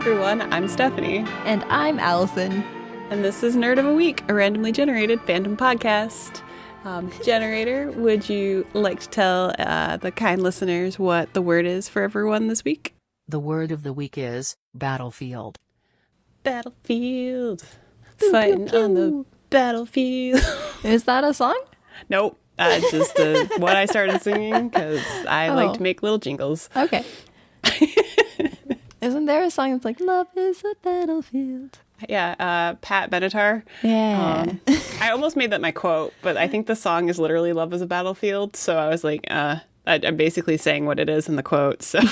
everyone, I'm Stephanie. And I'm Allison. And this is Nerd of a Week, a randomly generated fandom podcast. Generator, would you like to tell the kind listeners what the word is for everyone this week? The word of the week is battlefield. Battlefield. Fighting on the battlefield. Is that a song? Nope. Just what I started singing because I like to make little jingles. Okay. Isn't there a song that's like, love is a battlefield? Yeah, Pat Benatar. Yeah. I almost made that my quote, but I think the song is literally Love is a Battlefield. So I was like, I'm basically saying what it is in the quote. So I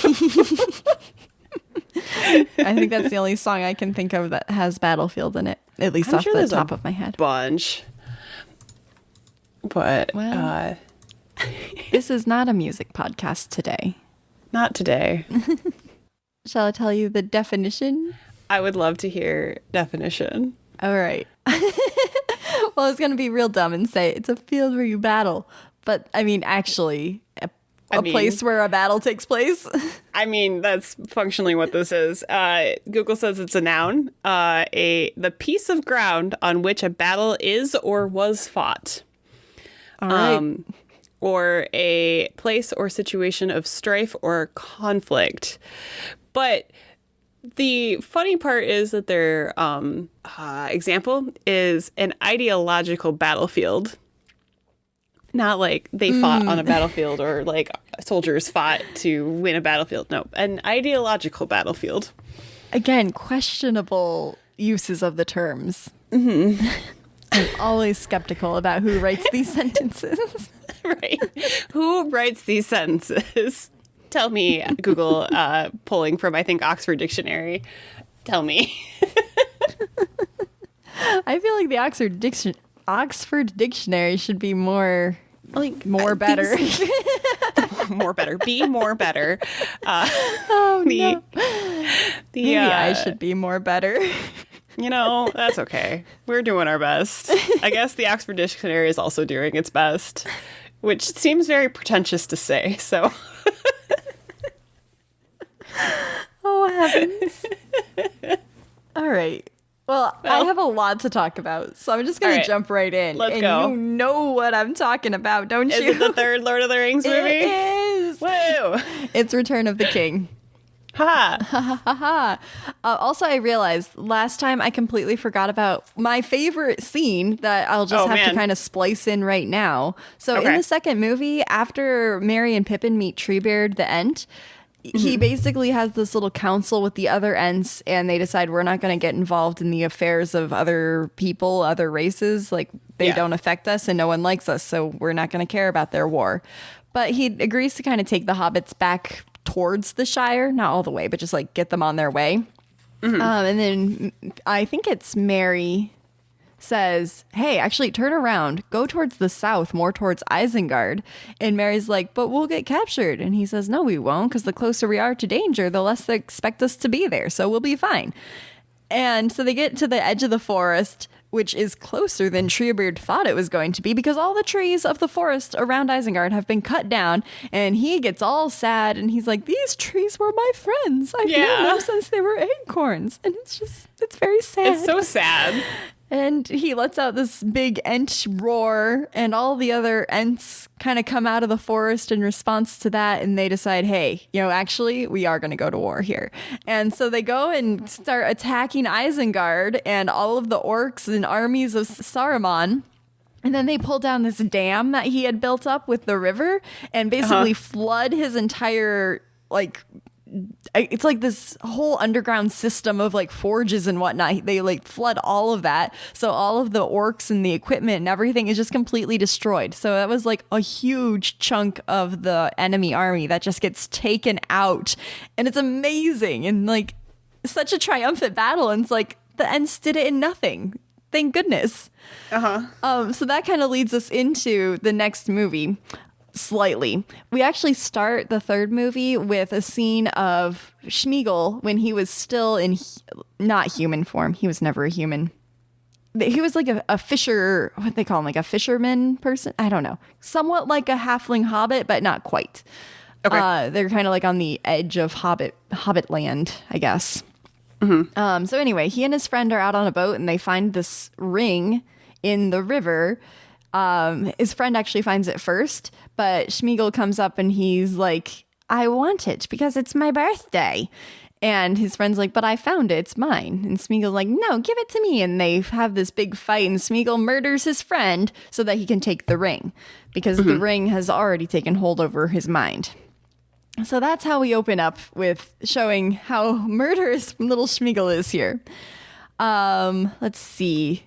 think that's the only song I can think of that has battlefield in it, at least off the top of my head. Bunch. But well, this is not a music podcast today. Not today. Shall I tell you the definition? I would love to hear definition. All right. Well, I was going to be real dumb and say it's a field where you battle. But I mean, actually, a place where a battle takes place. I mean, that's functionally what this is. Google says it's a noun. The piece of ground on which a battle is or was fought. All right. Or a place or situation of strife or conflict. But the funny part is that their example is an ideological battlefield. Not like they fought on a battlefield or like soldiers fought to win a battlefield. No, an ideological battlefield. Again, Questionable uses of the terms. Mm-hmm. I'm always skeptical about who writes these sentences. Right. Who writes these sentences? Tell me, Google, pulling from, I think, Oxford Dictionary. Tell me. I feel like the Oxford Dictionary should be more better. More better. Be more better. No. Maybe I should be more better. You know, that's okay. We're doing our best. I guess the Oxford Dictionary is also doing its best, which seems very pretentious to say, so... Oh, heavens. All right. Well, I have a lot to talk about, so I'm just going to jump right in. Let's go. You know what I'm talking about, don't you? Is it the third Lord of the Rings movie? It is. Woo! It's Return of the King. Ha! Ha ha ha ha. Also, I realized last time I completely forgot about my favorite scene that I'll just have to kind of splice in right now. So in the second movie, after Merry and Pippin meet Treebeard the Ent, he basically has this little council with the other Ents, and they decide we're not going to get involved in the affairs of other people, other races. Like, they don't affect us and no one likes us, so we're not going to care about their war. But he agrees to kind of take the hobbits back towards the Shire, not all the way, but just like get them on their way. And then I think it's Merry says, hey, actually turn around, go towards the south, more towards Isengard. And Mary's like, but we'll get captured. And he says, no, we won't, because the closer we are to danger, the less they expect us to be there, so we'll be fine. And so they get to the edge of the forest, which is closer than Treebeard thought it was going to be, because all the trees of the forest around Isengard have been cut down, and he gets all sad, and he's like, these trees were my friends. I've known them since they were acorns. And it's very sad. It's so sad. And he lets out this big Ent roar, and all the other Ents kind of come out of the forest in response to that, and they decide, hey, actually, we are going to go to war here. And so they go and start attacking Isengard and all of the orcs and armies of Saruman. And then they pull down this dam that he had built up with the river and basically flood his entire, it's like this whole underground system of like forges and whatnot. They like flood all of that. So all of the orcs and the equipment and everything is just completely destroyed. So that was like a huge chunk of the enemy army that just gets taken out. And it's amazing. And like such a triumphant battle. And it's like the Ents did it in nothing. Thank goodness. So that kind of leads us into the next movie. Slightly. We actually start the third movie with a scene of Schmeagol when he was still in not human form. He was never a human. He was like a fisher, what they call him, like a fisherman person. I don't know. Somewhat like a halfling hobbit, but not quite. Okay. They're kind of like on the edge of Hobbit land, I guess. So anyway, he and his friend are out on a boat and they find this ring in the river. His friend actually finds it first, but Schmeagol comes up and he's like, I want it because it's my birthday. And his friend's like, but I found it, it's mine. And Smeagol's like, no, give it to me. And they have this big fight and Smeagol murders his friend so that he can take the ring because the ring has already taken hold over his mind. So that's how we open up with showing how murderous little Smeagol is here. Let's see.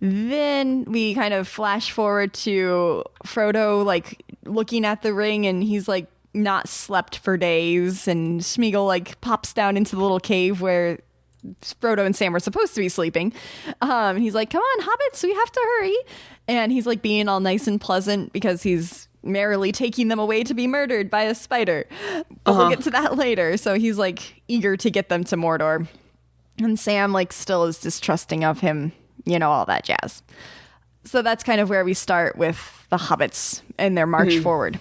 Then we kind of flash forward to Frodo, like, looking at the ring, and he's, like, not slept for days, and Smeagol, like, pops down into the little cave where Frodo and Sam were supposed to be sleeping. He's like, come on, hobbits, we have to hurry. And he's, like, being all nice and pleasant because he's merrily taking them away to be murdered by a spider. But we'll get to that later. So he's, like, eager to get them to Mordor. And Sam, like, still is distrusting of him, you know, all that jazz. So that's kind of where we start with the hobbits and their march forward.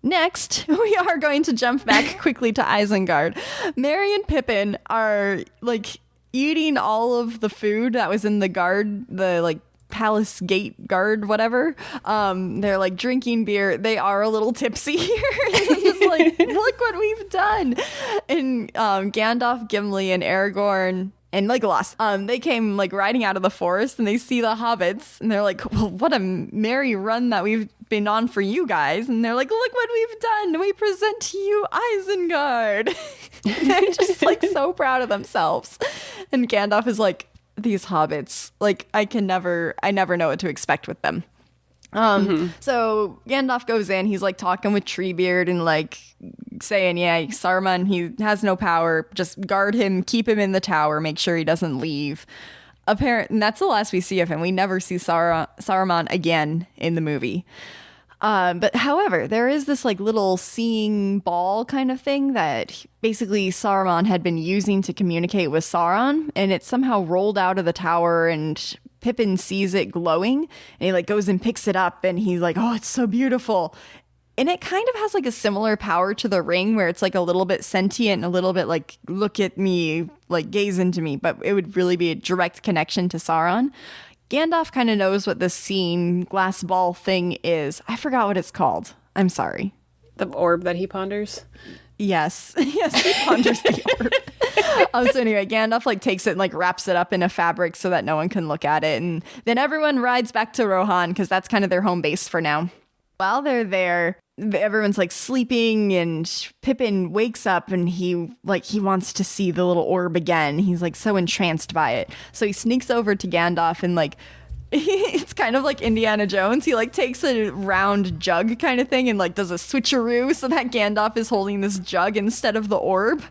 Next, we are going to jump back quickly to Isengard. Merry and Pippin are, like, eating all of the food that was in the guard, the, like, palace gate guard, whatever. They're, like, drinking beer. They are a little tipsy here. Just like, look what we've done. And Gandalf, Gimli, and Aragorn and Legolas, they came, like, riding out of the forest and they see the hobbits and they're like, well, what a merry run that we've been on for you guys. And they're like, look what we've done. We present to you Isengard. They're just, like, so proud of themselves. And Gandalf is like, these hobbits, like, I never know what to expect with them. So Gandalf goes in, he's, like, talking with Treebeard and, like, saying, yeah, Saruman, he has no power, just guard him, keep him in the tower, make sure he doesn't leave. And that's the last we see of him. We never see Saruman again in the movie. But however, there is this, like, little seeing ball kind of thing that basically Saruman had been using to communicate with Sauron, and it somehow rolled out of the tower, and Pippin sees it glowing, and he, like, goes and picks it up, and he's like, oh, it's so beautiful. And it kind of has, like, a similar power to the ring where it's, like, a little bit sentient, a little bit like, look at me, like, gaze into me, but it would really be a direct connection to Sauron. Gandalf kind of knows what this seeing glass ball thing is. I forgot what it's called. I'm sorry. The orb that he ponders? Yes. Yes, he ponders the orb. So anyway, Gandalf, like, takes it and, like, wraps it up in a fabric so that no one can look at it. And then everyone rides back to Rohan because that's kind of their home base for now. While they're there, everyone's, like, sleeping, and Pippin wakes up and he wants to see the little orb again. He's, like, so entranced by it. So he sneaks over to Gandalf and, like, it's kind of like Indiana Jones. He, like, takes a round jug kind of thing and, like, does a switcheroo so that Gandalf is holding this jug instead of the orb.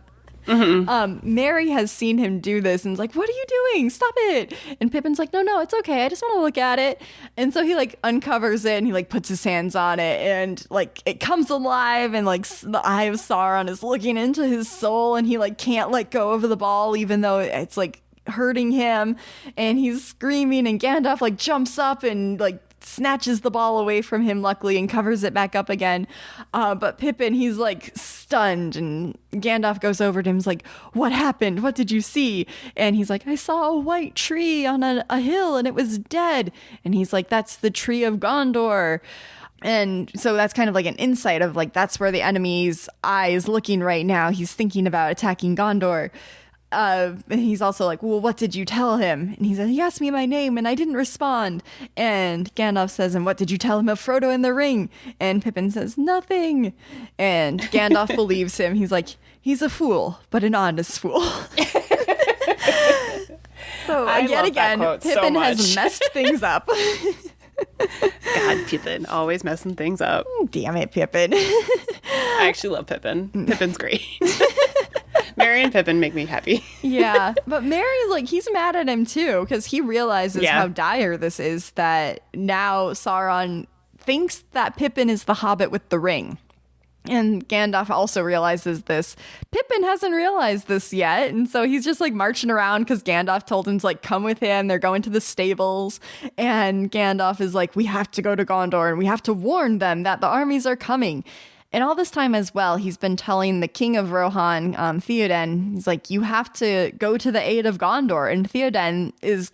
Merry has seen him do this and is like, what are you doing? Stop it. And Pippin's like, no, it's okay. I just want to look at it. And so he, like, uncovers it and he, like, puts his hands on it and, like, it comes alive and, like, the eye of Sauron is looking into his soul and he, like, can't let go of the ball even though it's, like, hurting him. And he's screaming and Gandalf, like, jumps up and, like, snatches the ball away from him, luckily, and covers it back up again. But Pippin, he's, like, stunned, and Gandalf goes over to him, he's like, what happened? What did you see? And he's like, I saw a white tree on a hill, and it was dead. And he's like, that's the tree of Gondor. And so that's kind of like an insight of, like, that's where the enemy's eye is looking right now. He's thinking about attacking Gondor. And he's also like, well, what did you tell him? And he said, he asked me my name and I didn't respond. And Gandalf says, and what did you tell him of Frodo in the ring? And Pippin says, nothing. And Gandalf believes him. He's like, he's a fool, but an honest fool. So yet again, Pippin has messed things up. God, Pippin, always messing things up. Damn it, Pippin. I actually love Pippin. Pippin's great. Merry and Pippin make me happy. Yeah, but Merry's like, he's mad at him too because he realizes how dire this is, that now Sauron thinks that Pippin is the hobbit with the ring. And Gandalf also realizes this. Pippin hasn't realized this yet, and so he's just, like, marching around because Gandalf told him to, like, come with him. They're going to the stables, and Gandalf is like, we have to go to Gondor and we have to warn them that the armies are coming. And all this time as well, he's been telling the king of Rohan, Theoden, he's like, you have to go to the aid of Gondor. And Theoden is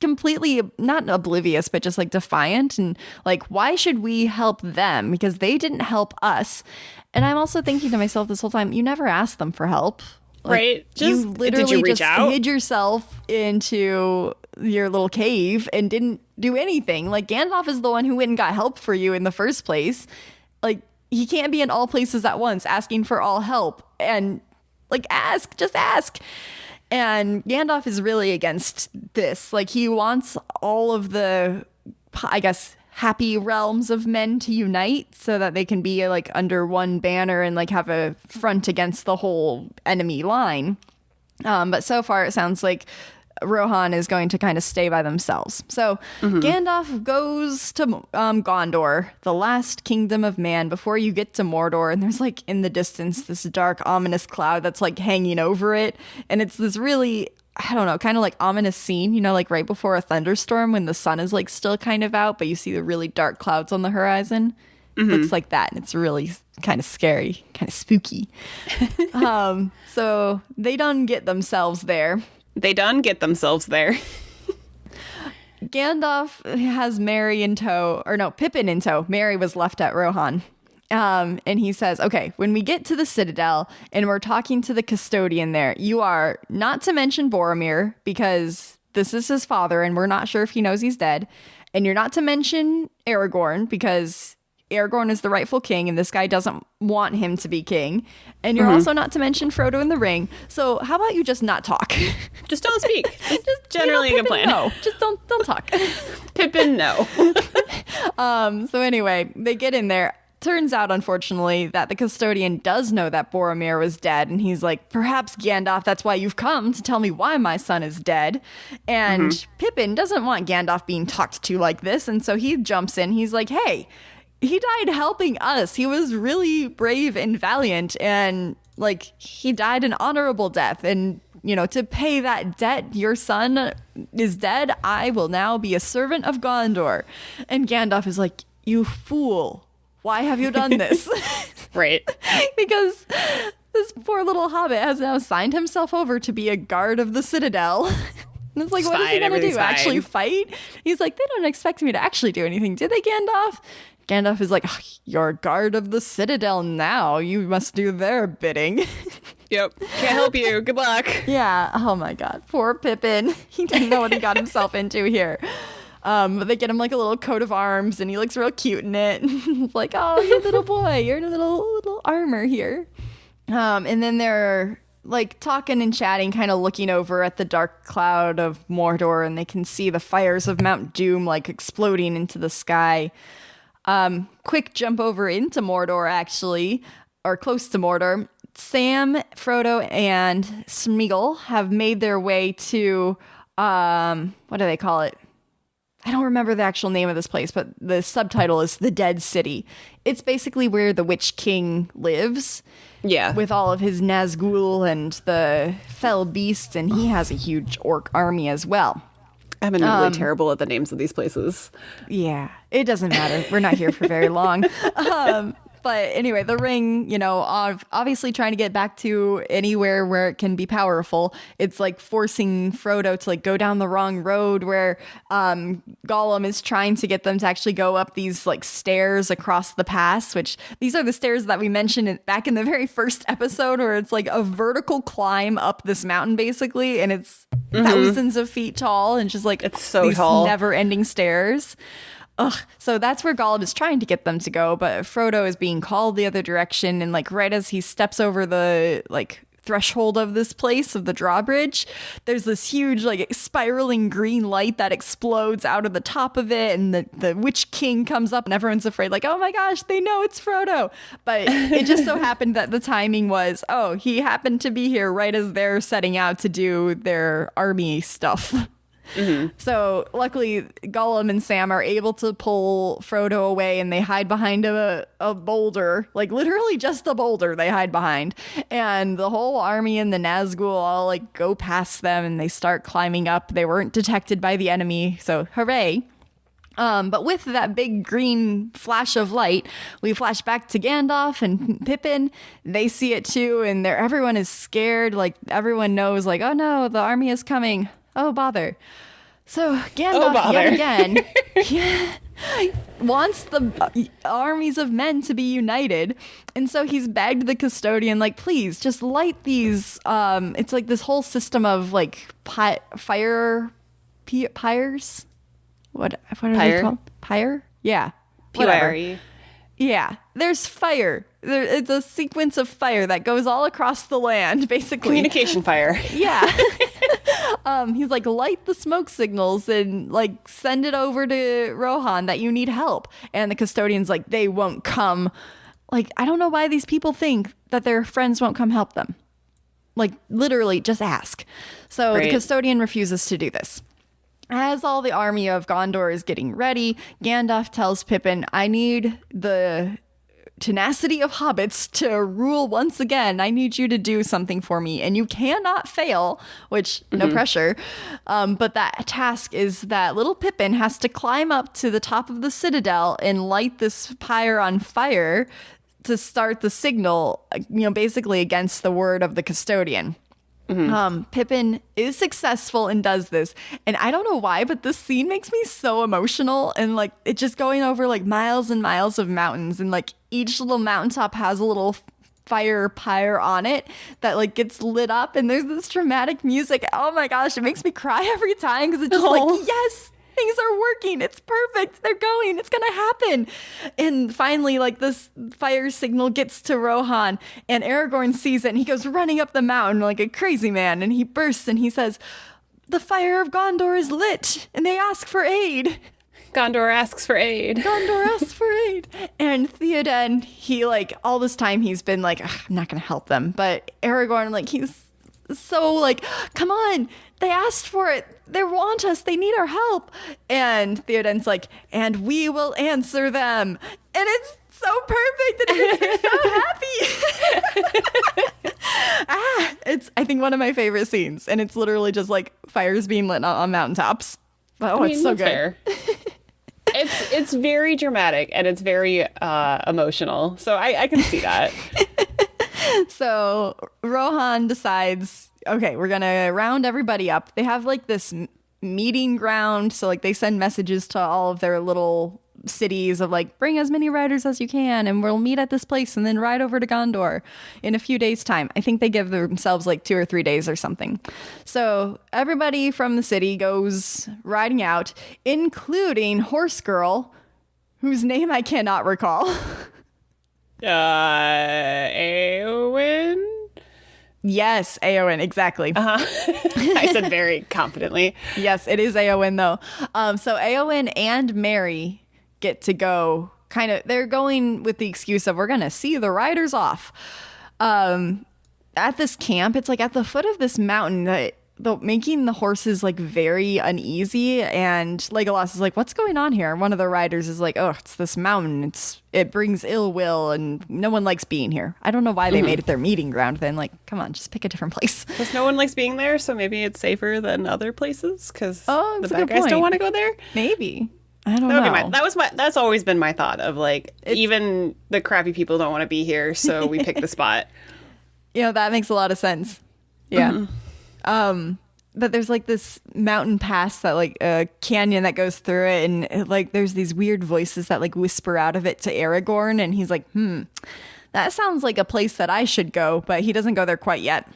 completely not oblivious, but just like defiant and like, why should we help them? Because they didn't help us. And I'm also thinking to myself this whole time, you never asked them for help. Like, right? You literally did you reach just out? hid yourself into your little cave and didn't do anything. Like Gandalf is the one who went and got help for you in the first place. Like he can't be in all places at once asking for all help and like just ask. And Gandalf is really against this. Like he wants all of the, I guess, happy realms of men to unite so that they can be like under one banner and like have a front against the whole enemy line. But so far it sounds like Rohan is going to kind of stay by themselves. So Gandalf goes to Gondor, the last kingdom of man, before you get to Mordor. And there's like in the distance this dark, ominous cloud that's like hanging over it. And it's this really, I don't know, kind of like ominous scene, you know, like right before a thunderstorm when the sun is like still kind of out, but you see the really dark clouds on the horizon. Looks like that. And it's really kind of scary, kind of spooky. So they done get themselves there. Gandalf has Merry in tow, or no, Pippin in tow. Merry was left at Rohan. And he says, okay, when we get to the Citadel and we're talking to the custodian there, you are not to mention Boromir because this is his father and we're not sure if he knows he's dead. And you're not to mention Aragorn because Aragorn is the rightful king and this guy doesn't want him to be king. And you're also not to mention Frodo in the ring. So how about you just not talk? Just don't speak. Just generally a good plan. No, just don't talk. Pippin, no. So anyway, they get in there. Turns out, unfortunately, that the custodian does know that Boromir was dead. And he's like, perhaps, Gandalf, that's why you've come to tell me why my son is dead. And Pippin doesn't want Gandalf being talked to like this. And so he jumps in. He's like, hey, he died helping us. He was really brave and valiant. And like, he died an honorable death. And, you know, to pay that debt, your son is dead. I will now be a servant of Gondor. And Gandalf is like, you fool. Why have you done this? Right. Because this poor little hobbit has now signed himself over to be a guard of the Citadel. And it's like, what is he going to do? Fine. Actually fight? He's like, they don't expect me to actually do anything, did they, Gandalf? Gandalf is like, oh, you're a guard of the Citadel now. You must do their bidding. Yep. Can't help you. Good luck. Yeah. Oh my God. Poor Pippin. He didn't know what he got himself into here. But they get him like a little coat of arms and he looks real cute in it. It's like, oh, you're a little boy. You're in a little armor here. And then they're like talking and chatting, kind of looking over at the dark cloud of Mordor, and they can see the fires of Mount Doom like exploding into the sky. Quick jump over into Mordor, actually, or close to Mordor. Sam, Frodo, and Smeagol have made their way to, what do they call it? I don't remember the actual name of this place, but the subtitle is The Dead City. It's basically where the Witch King lives. Yeah. With all of his Nazgul and the fell beasts, and he has a huge orc army as well. I've been really terrible at the names of these places. Yeah, it doesn't matter. We're not here for very long. But anyway, the ring, you know, obviously trying to get back to anywhere where it can be powerful. It's like forcing Frodo to like go down the wrong road where Gollum is trying to get them to actually go up these like stairs across the pass, which these are the stairs that we mentioned back in the very first episode where it's like a vertical climb up this mountain basically. And it's thousands of feet tall and just like it's so these tall, never ending stairs. Ugh. So that's where Gollum is trying to get them to go, but Frodo is being called the other direction, and like right as he steps over the like threshold of this place of the drawbridge, there's this huge like spiraling green light that explodes out of the top of it, and the Witch King comes up and everyone's afraid like, oh my gosh, they know it's Frodo. But it just so happened that the timing was, oh, he happened to be here right as they're setting out to do their army stuff. So luckily Gollum and Sam are able to pull Frodo away, and they hide behind a boulder, like literally just a boulder they hide behind, and the whole army and the Nazgul all like go past them and they start climbing up. They weren't detected by the enemy, so hooray. But with that big green flash of light, we flash back to Gandalf and Pippin. They see it too, and everyone is scared. Like, everyone knows, like, oh no, the army is coming. Oh, bother. So Gandalf, yet again, wants the armies of men to be united. And so he's begged the custodian, like, please, just light these. It's like this whole system of, like, pyres? What are they called? Pyre? Yeah. Whatever. P-Y-R-E. Yeah. There's fire. It's a sequence of fire that goes all across the land, basically. Communication fire. Yeah. He's like, light the smoke signals and, like, send it over to Rohan that you need help. And the custodian's like, they won't come. Like, I don't know why these people think that their friends won't come help them. Like, literally, just ask. So the custodian refuses to do this. As all the army of Gondor is getting ready, Gandalf tells Pippin, I need the tenacity of hobbits to rule once again. I need you to do something for me, and you cannot fail, which, no pressure. But that task is that little Pippin has to climb up to the top of the citadel and light this pyre on fire to start the signal, basically against the word of the custodian. Pippin is successful and does this, and I don't know why, but this scene makes me so emotional, and like it's just going over like miles and miles of mountains, and like each little mountaintop has a little fire pyre on it that like gets lit up, and there's this dramatic music. Oh my gosh, it makes me cry every time because it's just like, yes, things are working. It's perfect. They're going. It's gonna happen. And finally, like, this fire signal gets to Rohan, and Aragorn sees it, and he goes running up the mountain like a crazy man, and he bursts and he says, the fire of Gondor is lit, and they ask for aid. Gondor asks for aid. Gondor asks for aid. And Theoden, he, like, all this time he's been like, I'm not gonna help them. But Aragorn, like, he's so like, come on, they asked for it. They want us. They need our help. And Theoden's like, and we will answer them. And it's so perfect. And it makes me so happy. It's, I think, one of my favorite scenes. And it's literally just like fires being lit on mountaintops. Oh, it's so good. Fair. It's very dramatic and it's very emotional. So I can see that. So Rohan decides, okay, we're going to round everybody up. They have like this meeting ground. So like they send messages to all of their little cities of like, bring as many riders as you can and we'll meet at this place and then ride over to Gondor in a few days' time. I think they give themselves like 2 or 3 days or something. So everybody from the city goes riding out, including Horse Girl, whose name I cannot recall. Eowyn? Yes, Eowyn, exactly. I said very confidently. Yes, it is Eowyn though. So Eowyn and Merry get to go they're going with the excuse of we're going to see the riders off. At this camp, it's like at the foot of this mountain that making the horses like very uneasy, and Legolas is like, what's going on here? And one of the riders is like, oh, it's this mountain. It brings ill will and no one likes being here. I don't know why they made it their meeting ground then. Like, come on, just pick a different place. Because no one likes being there, so maybe it's safer than other places because the bad guys point. Don't want to go there? Maybe. I don't know. That's always been my thought of like, even the crappy people don't want to be here, so we pick the spot. That makes a lot of sense. Yeah. But there's like this mountain pass that like a canyon that goes through it, and like there's these weird voices that like whisper out of it to Aragorn, and he's like, that sounds like a place that I should go, but he doesn't go there quite yet.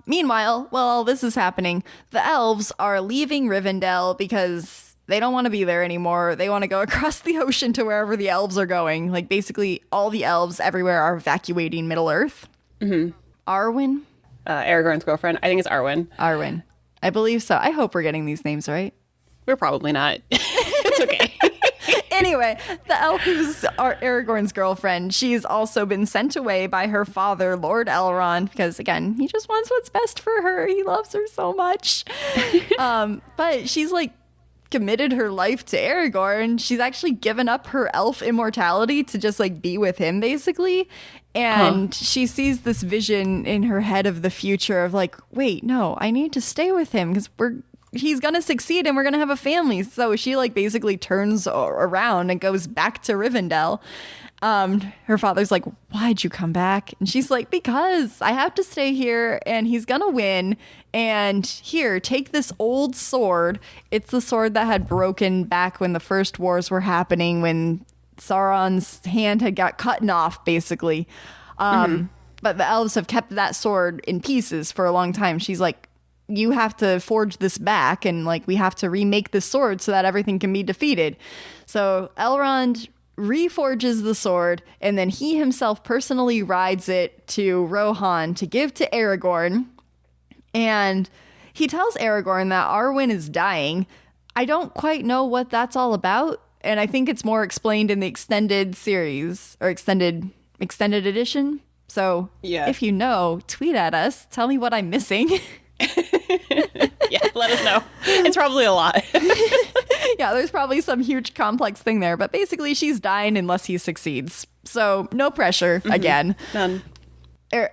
Meanwhile, while this is happening, the elves are leaving Rivendell because they don't want to be there anymore. They want to go across the ocean to wherever the elves are going. Like basically all the elves everywhere are evacuating Middle-earth. Arwen? Aragorn's girlfriend. I think it's Arwen. Arwen. I believe so. I hope we're getting these names right. We're probably not. It's okay. Anyway, the elf who's Aragorn's girlfriend, she's also been sent away by her father, Lord Elrond, because, again, he just wants what's best for her. He loves her so much. But she's, like, committed her life to Aragorn. She's actually given up her elf immortality to just, like, be with him, basically. And she sees this vision in her head of the future of like, wait, no, I need to stay with him because we're he's gonna succeed and we're gonna have a family. So she like basically turns around and goes back to Rivendell. Her father's like, why'd you come back? And she's like, because I have to stay here and he's gonna win. And here, take this old sword. It's the sword that had broken back when the first wars were happening, when Sauron's hand had got cut off, basically. But the elves have kept that sword in pieces for a long time. She's like, you have to forge this back, and like we have to remake this sword so that everything can be defeated. So Elrond reforges the sword, and then he himself personally rides it to Rohan to give to Aragorn. And he tells Aragorn that Arwen is dying. I don't quite know what that's all about, and I think it's more explained in the extended series or extended edition. So if you know, tweet at us. Tell me what I'm missing. Yeah, let us know. It's probably a lot. Yeah, there's probably some huge complex thing there, but basically she's dying unless he succeeds. So no pressure again. None.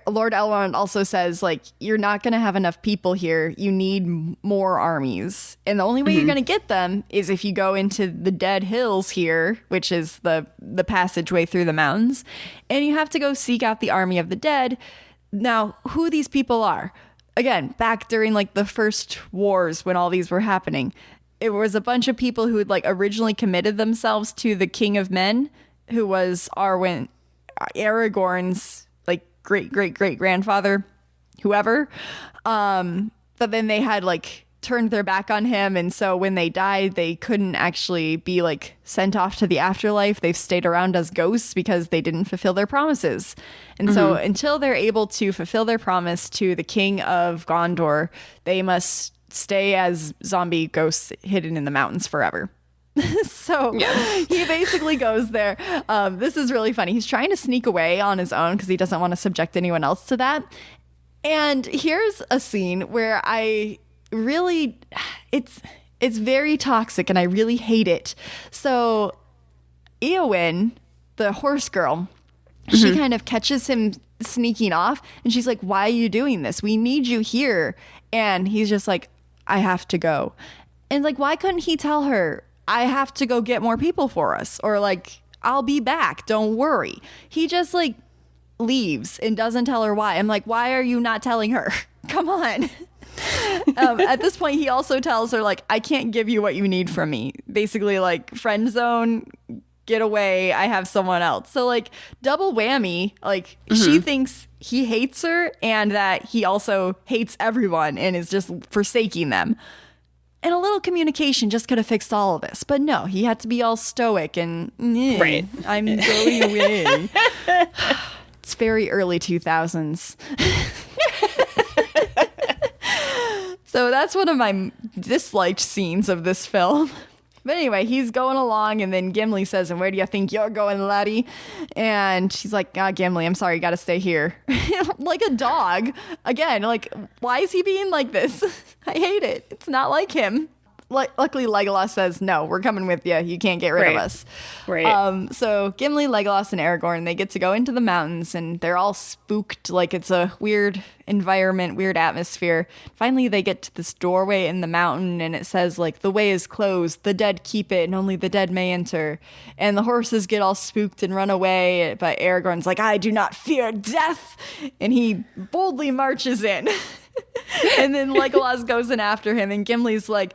Lord Elrond also says, like, you're not going to have enough people here. You need more armies. And the only way you're going to get them is if you go into the Dead Hills here, which is the passageway through the mountains, and you have to go seek out the army of the dead. Now, who these people are? Again, back during like the first wars when all these were happening, it was a bunch of people who had like originally committed themselves to the King of Men, who was Aragorn's like great grandfather, whoever. But then they had like turned their back on him, and so when they died, they couldn't actually be like sent off to the afterlife. They've stayed around as ghosts because they didn't fulfill their promises. And so until they're able to fulfill their promise to the King of Gondor, they must stay as zombie ghosts hidden in the mountains forever. So he basically goes there. This is really funny. He's trying to sneak away on his own because he doesn't want to subject anyone else to that. And here's a scene where I really, it's very toxic and I really hate it. So Eowyn, the horse girl, she kind of catches him sneaking off and she's like, why are you doing this? We need you here. And he's just like, I have to go. And like, why couldn't he tell her, I have to go get more people for us? Or like, I'll be back, don't worry. He just like leaves and doesn't tell her why. I'm like, why are you not telling her? Come on. At this point, he also tells her like, I can't give you what you need from me. Basically like, friend zone, get away, I have someone else. So like, double whammy. Like she thinks he hates her and that he also hates everyone and is just forsaking them. And a little communication just could have fixed all of this. But no, he had to be all stoic and right. I'm going away. It's very early 2000s. So that's one of my disliked scenes of this film. But anyway, he's going along, and then Gimli says, and where do you think you're going, laddie? And she's like, Gimli, I'm sorry, you gotta stay here. Like a dog. Again, like, why is he being like this? I hate it. It's not like him. Luckily, Legolas says, no, we're coming with you. You can't get rid of us. Right. So Gimli, Legolas, and Aragorn, they get to go into the mountains, and they're all spooked like it's a weird environment, weird atmosphere. Finally, they get to this doorway in the mountain, and it says, like, the way is closed. The dead keep it, and only the dead may enter. And the horses get all spooked and run away, but Aragorn's like, I do not fear death. And he boldly marches in. And then Legolas goes in after him, and Gimli's like,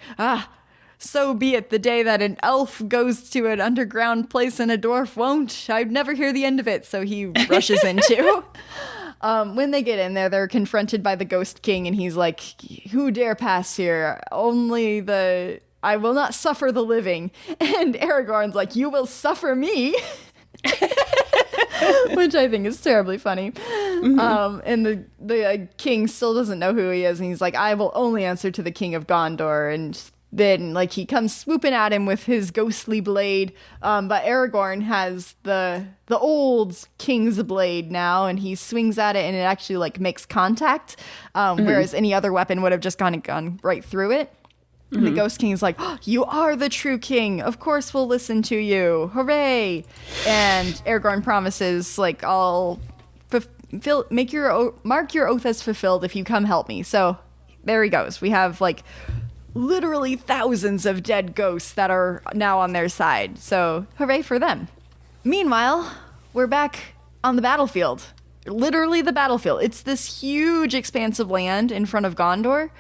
so be it. The day that an elf goes to an underground place and a dwarf won't, I'd never hear the end of it. So he rushes into. When they get in there, they're confronted by the Ghost King, and he's like, who dare pass here? I will not suffer the living. And Aragorn's like, you will suffer me. Which I think is terribly funny. And the king still doesn't know who he is, and he's like, I will only answer to the King of Gondor. And then like he comes swooping at him with his ghostly blade, but Aragorn has the old king's blade now, and he swings at it and it actually like makes contact, whereas any other weapon would have just gone right through it. And the Ghost King's like, you are the true king. Of course we'll listen to you. Hooray. And Aragorn promises, like, I'll mark your oath as fulfilled if you come help me. So there he goes. We have, like, literally thousands of dead ghosts that are now on their side. So hooray for them. Meanwhile, we're back on the battlefield. Literally the battlefield. It's this huge expanse of land in front of Gondor,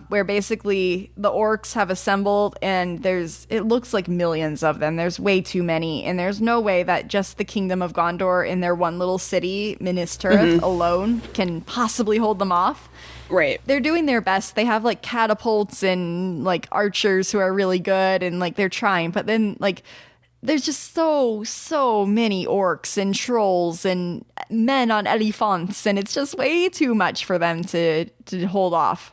where basically the orcs have assembled, and it looks like millions of them. There's way too many, and there's no way that just the kingdom of Gondor in their one little city, Minas Tirith, alone can possibly hold them off. Right. They're doing their best. They have like catapults and like archers who are really good, and like they're trying, but then like there's just so many orcs and trolls and men on elephants, and it's just way too much for them to hold off.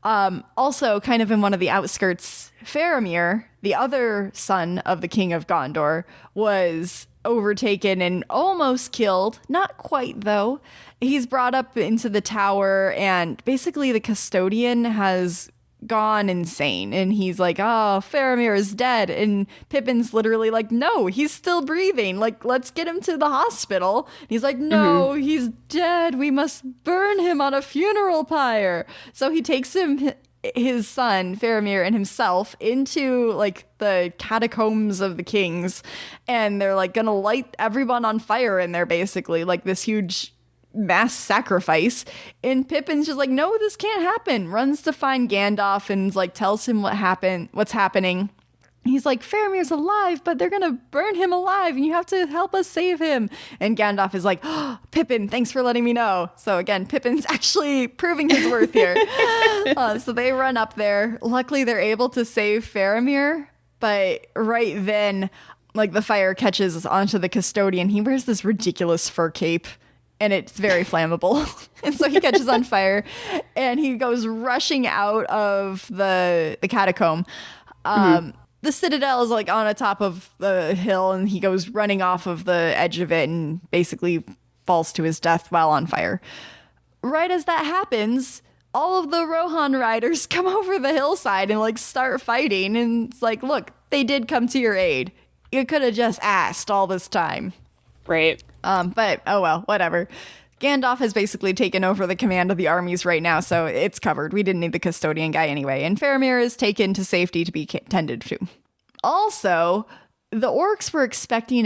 Also, kind of in one of the outskirts, Faramir, the other son of the king of Gondor, was overtaken and almost killed. Not quite, though. He's brought up into the tower, and basically the custodian has gone insane, and he's like, oh, Faramir is dead, and Pippin's literally like, no, he's still breathing, like, let's get him to the hospital. And he's like, no, he's dead, we must burn him on a funeral pyre. So he takes his son Faramir and himself into like the catacombs of the kings, and they're like gonna light everyone on fire in there, basically like this huge mass sacrifice. And Pippin's just like, no, this can't happen. Runs to find Gandalf and like tells him what's happening. He's like, Faramir's alive, but they're gonna burn him alive, and you have to help us save him. And Gandalf is like, oh, Pippin, thanks for letting me know. So again, Pippin's actually proving his worth here. So they run up there. Luckily, they're able to save Faramir, but right then, like the fire catches onto the custodian. He wears this ridiculous fur cape, and it's very flammable. And so he catches on fire, and he goes rushing out of the catacomb. The citadel is like on the top of the hill, and he goes running off of the edge of it and basically falls to his death while on fire. Right as that happens, all of the Rohan riders come over the hillside and like start fighting. And it's like, look, they did come to your aid. You could have just asked all this time. Right. But oh well, whatever. Gandalf has basically taken over the command of the armies right now, so it's covered. We didn't need the custodian guy anyway. And Faramir is taken to safety to be tended to. Also, the orcs were expecting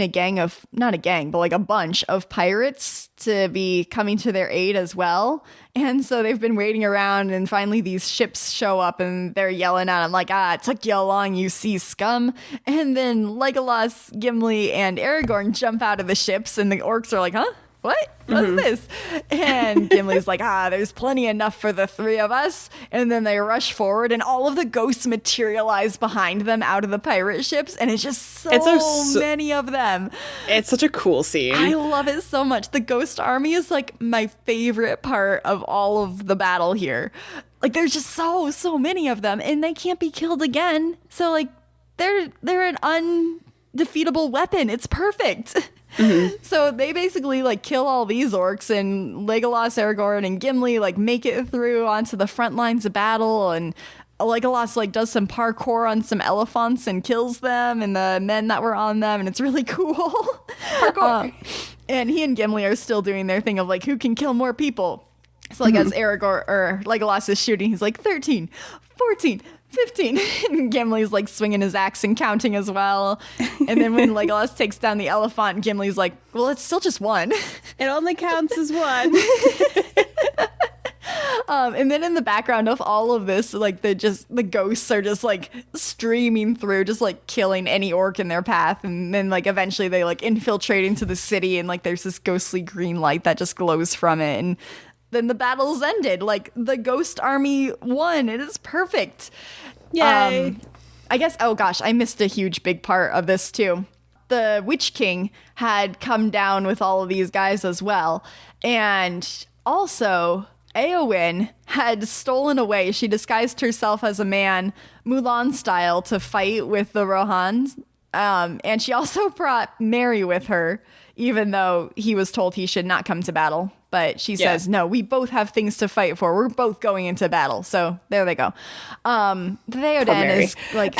not a gang, but like a bunch of pirates to be coming to their aid as well. And so they've been waiting around, and finally these ships show up, and they're yelling at them like, it took you long, you sea scum. And then Legolas, Gimli, and Aragorn jump out of the ships, and the orcs are like, huh? What? What's this? And Gimli's like, there's plenty enough for the three of us. And then they rush forward, and all of the ghosts materialize behind them out of the pirate ships. And it's just so many of them. It's such a cool scene. I love it so much. The ghost army is like my favorite part of all of the battle here. Like there's just so many of them, and they can't be killed again. So like they're an undefeatable weapon. It's perfect. So they basically like kill all these orcs, and Legolas, Aragorn, and Gimli like make it through onto the front lines of battle, and Legolas like does some parkour on some elephants and kills them and the men that were on them, and it's really cool. Parkour. And he and Gimli are still doing their thing of like who can kill more people. So like as Aragorn or Legolas is shooting, he's like 13, 14, 15. And Gimli's like swinging his axe and counting as well. And then when Legolas takes down the elephant, Gimli's like, well, it's still just one. It only counts as one. And then in the background of all of this, like the ghosts are just like streaming through, just like killing any orc in their path. And then like eventually they like infiltrate into the city, and like there's this ghostly green light that just glows from it. And then the battle's ended. Like the ghost army won. It is perfect. Yay. I guess, oh gosh, I missed a huge big part of this too. The Witch King had come down with all of these guys as well. And also, Éowyn had stolen away. She disguised herself as a man, Mulan style, to fight with the Rohans. And she also brought Merry with her, even though he was told he should not come to battle. But she says, no, we both have things to fight for. We're both going into battle. So there they go. Theoden is like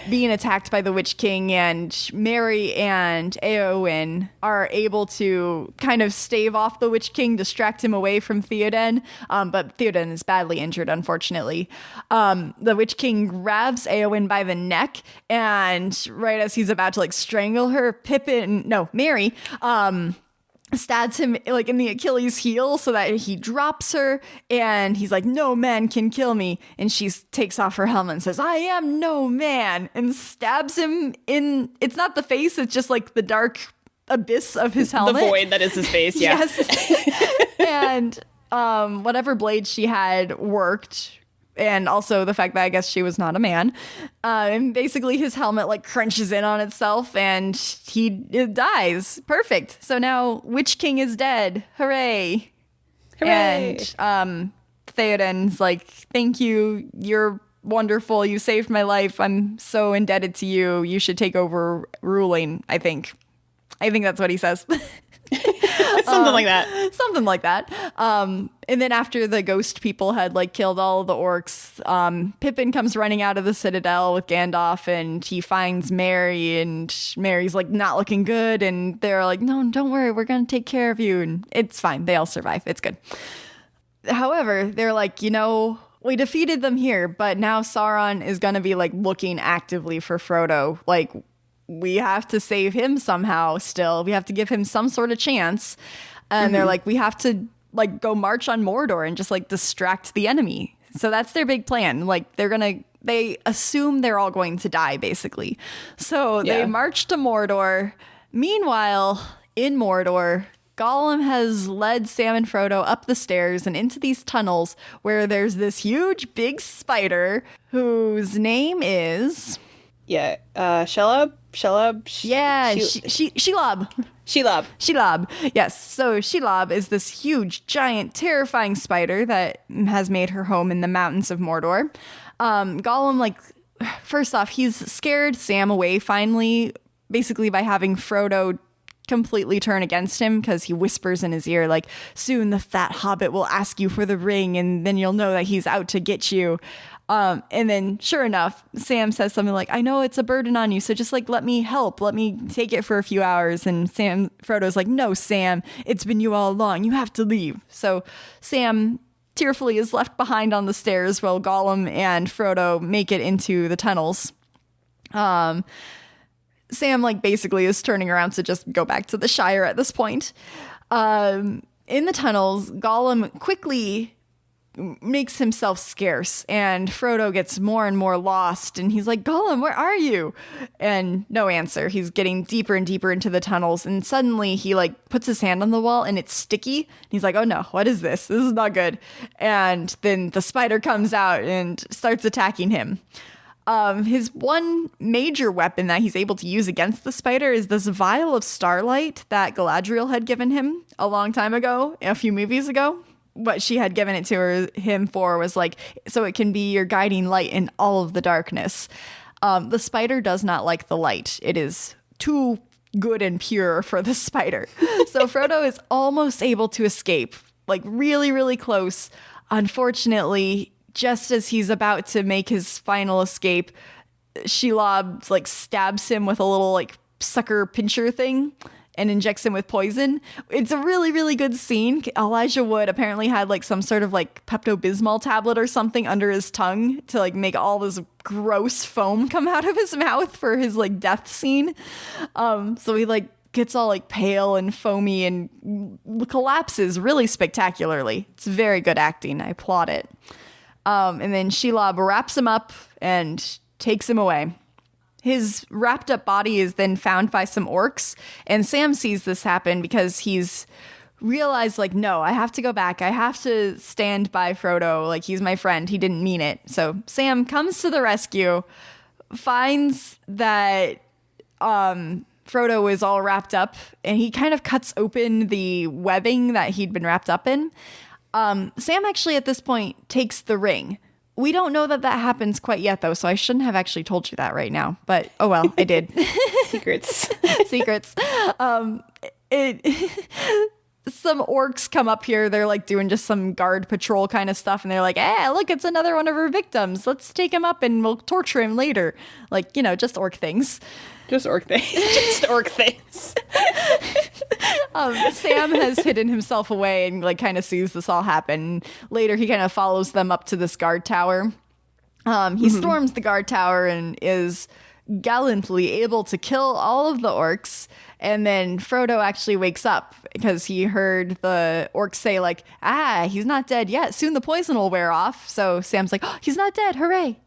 being attacked by the Witch King, and Mary and Éowyn are able to kind of stave off the Witch King, distract him away from Theoden. But Theoden is badly injured, unfortunately. The Witch King grabs Éowyn by the neck, and right as he's about to like strangle her, Mary, stabs him like in the Achilles heel so that he drops her, and he's like, no man can kill me, and she takes off her helmet and says, I am no man, and stabs him in, it's not the face, it's just like the dark abyss of his helmet, the void that is his face. Yes. And whatever blade she had worked, and also the fact that I guess she was not a man. And basically his helmet like crunches in on itself, and it dies. Perfect. So now Witch King is dead. Hooray. Hooray. And Theoden's like, thank you. You're wonderful. You saved my life. I'm so indebted to you. You should take over ruling, I think. I think that's what he says. Something like that. Something like that. And then after the ghost people had like killed all of the orcs, Pippin comes running out of the citadel with Gandalf, and he finds Mary, and Mary's like not looking good, and they're like, no, don't worry, we're gonna take care of you, and it's fine, they all survive, it's good. However, they're like, we defeated them here, but now Sauron is gonna be like looking actively for Frodo. Like, we have to save him somehow still. We have to give him some sort of chance. And they're like, we have to like go march on Mordor and just like distract the enemy. So that's their big plan. Like they assume they're all going to die basically. So they march to Mordor. Meanwhile, in Mordor, Gollum has led Sam and Frodo up the stairs and into these tunnels where there's this huge big spider whose name is... Shelob? Yeah, Shelob. Shelob. Yes. So Shelob is this huge, giant, terrifying spider that has made her home in the mountains of Mordor. Gollum, like, first off, he's scared Sam away finally, basically by having Frodo completely turn against him, because he whispers in his ear, like, soon the fat hobbit will ask you for the ring, and then you'll know that he's out to get you. And then sure enough, Sam says something like, I know it's a burden on you, so just like, let me help. Let me take it for a few hours. And Frodo's like, no, Sam, it's been you all along. You have to leave. So Sam tearfully is left behind on the stairs while Gollum and Frodo make it into the tunnels. Sam like basically is turning around to just go back to the Shire at this point. In the tunnels, Gollum quickly makes himself scarce, and Frodo gets more and more lost, and he's like, Gollum, where are you? And no answer. He's getting deeper and deeper into the tunnels, and suddenly he like puts his hand on the wall and it's sticky. He's like, oh no, what is this? This is not good. And then the spider comes out and starts attacking him. His one major weapon that he's able to use against the spider is this vial of starlight that Galadriel had given him a long time ago, a few movies ago. What she had given it to him for was like, so it can be your guiding light in all of the darkness. The spider does not like the light. It is too good and pure for the spider. So Frodo is almost able to escape, like really, really close. Unfortunately, just as he's about to make his final escape, Shelob like stabs him with a little like sucker pincher thing and injects him with poison. It's a really, really good scene. Elijah Wood apparently had like some sort of like Pepto-Bismol tablet or something under his tongue to like make all this gross foam come out of his mouth for his like death scene. So he like gets all like pale and foamy and collapses really spectacularly. It's very good acting. I applaud it. And then Shelob wraps him up and takes him away. His wrapped up body is then found by some orcs, and Sam sees this happen because he's realized like, no, I have to go back. I have to stand by Frodo. Like, he's my friend. He didn't mean it. So Sam comes to the rescue, finds that Frodo is all wrapped up, and he kind of cuts open the webbing that he'd been wrapped up in. Sam actually at this point takes the ring. We don't know that happens quite yet, though, so I shouldn't have actually told you that right now. But, oh well, I did. Secrets. Secrets. some orcs come up here. They're like doing just some guard patrol kind of stuff. And they're like, hey, look, it's another one of our victims. Let's take him up and we'll torture him later. Like, just orc things. Just orc things. Just orc things. Sam has hidden himself away and like kind of sees this all happen. Later, he kind of follows them up to this guard tower. He storms the guard tower and is gallantly able to kill all of the orcs. And then Frodo actually wakes up because he heard the orcs say like, he's not dead yet. Soon the poison will wear off. So Sam's like, oh, he's not dead. Hooray.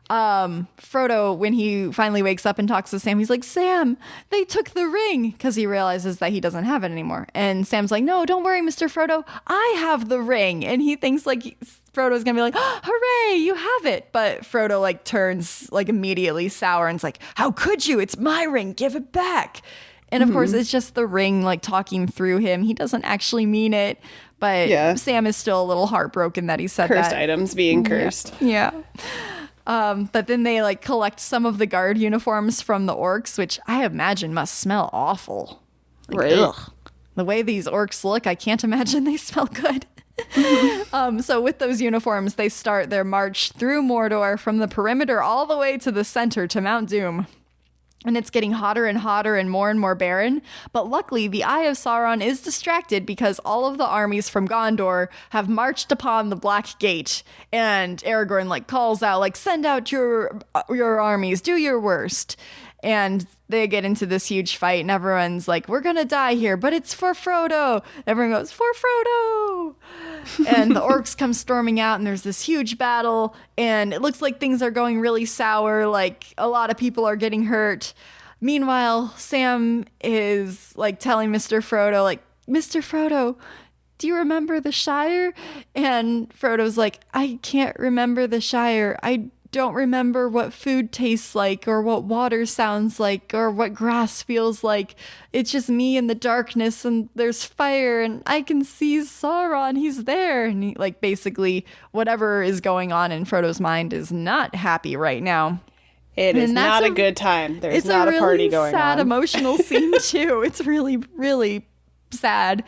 Frodo, when he finally wakes up and talks to Sam, he's like, Sam, they took the ring, because he realizes that he doesn't have it anymore. And Sam's like, no, don't worry, Mr. Frodo, I have the ring. And he thinks like Frodo's gonna be like, oh, hooray, you have it. But Frodo like turns like immediately sour and's like, how could you? It's my ring, give it back. And of course, it's just the ring like talking through him. He doesn't actually mean it, but Sam is still a little heartbroken that he said cursed that. items being cursed. Yeah. But then they like collect some of the guard uniforms from the orcs, which I imagine must smell awful. Like, Right. Ugh. The way these orcs look, I can't imagine they smell good. So with those uniforms, they start their march through Mordor from the perimeter all the way to the center to Mount Doom. And it's getting hotter and hotter and more barren. But luckily, the Eye of Sauron is distracted because all of the armies from Gondor have marched upon the Black Gate. And Aragorn like calls out, like, send out your armies, do your worst. And they get into this huge fight and everyone's like, we're going to die here, but it's for Frodo. Everyone goes, for Frodo. And the orcs come storming out and there's this huge battle and it looks like things are going really sour. Like a lot of people are getting hurt. Meanwhile, Sam is like telling Mr. Frodo, like, Mr. Frodo, do you remember the Shire? And Frodo's like, I can't remember the Shire. I don't remember what food tastes like or what water sounds like or what grass feels like. It's just me in the darkness and there's fire and I can see Sauron. He's there. And he, like, basically whatever is going on in Frodo's mind is not happy right now. It is not a good time. There's not a party going on. It's a really sad emotional scene too. It's really, really sad.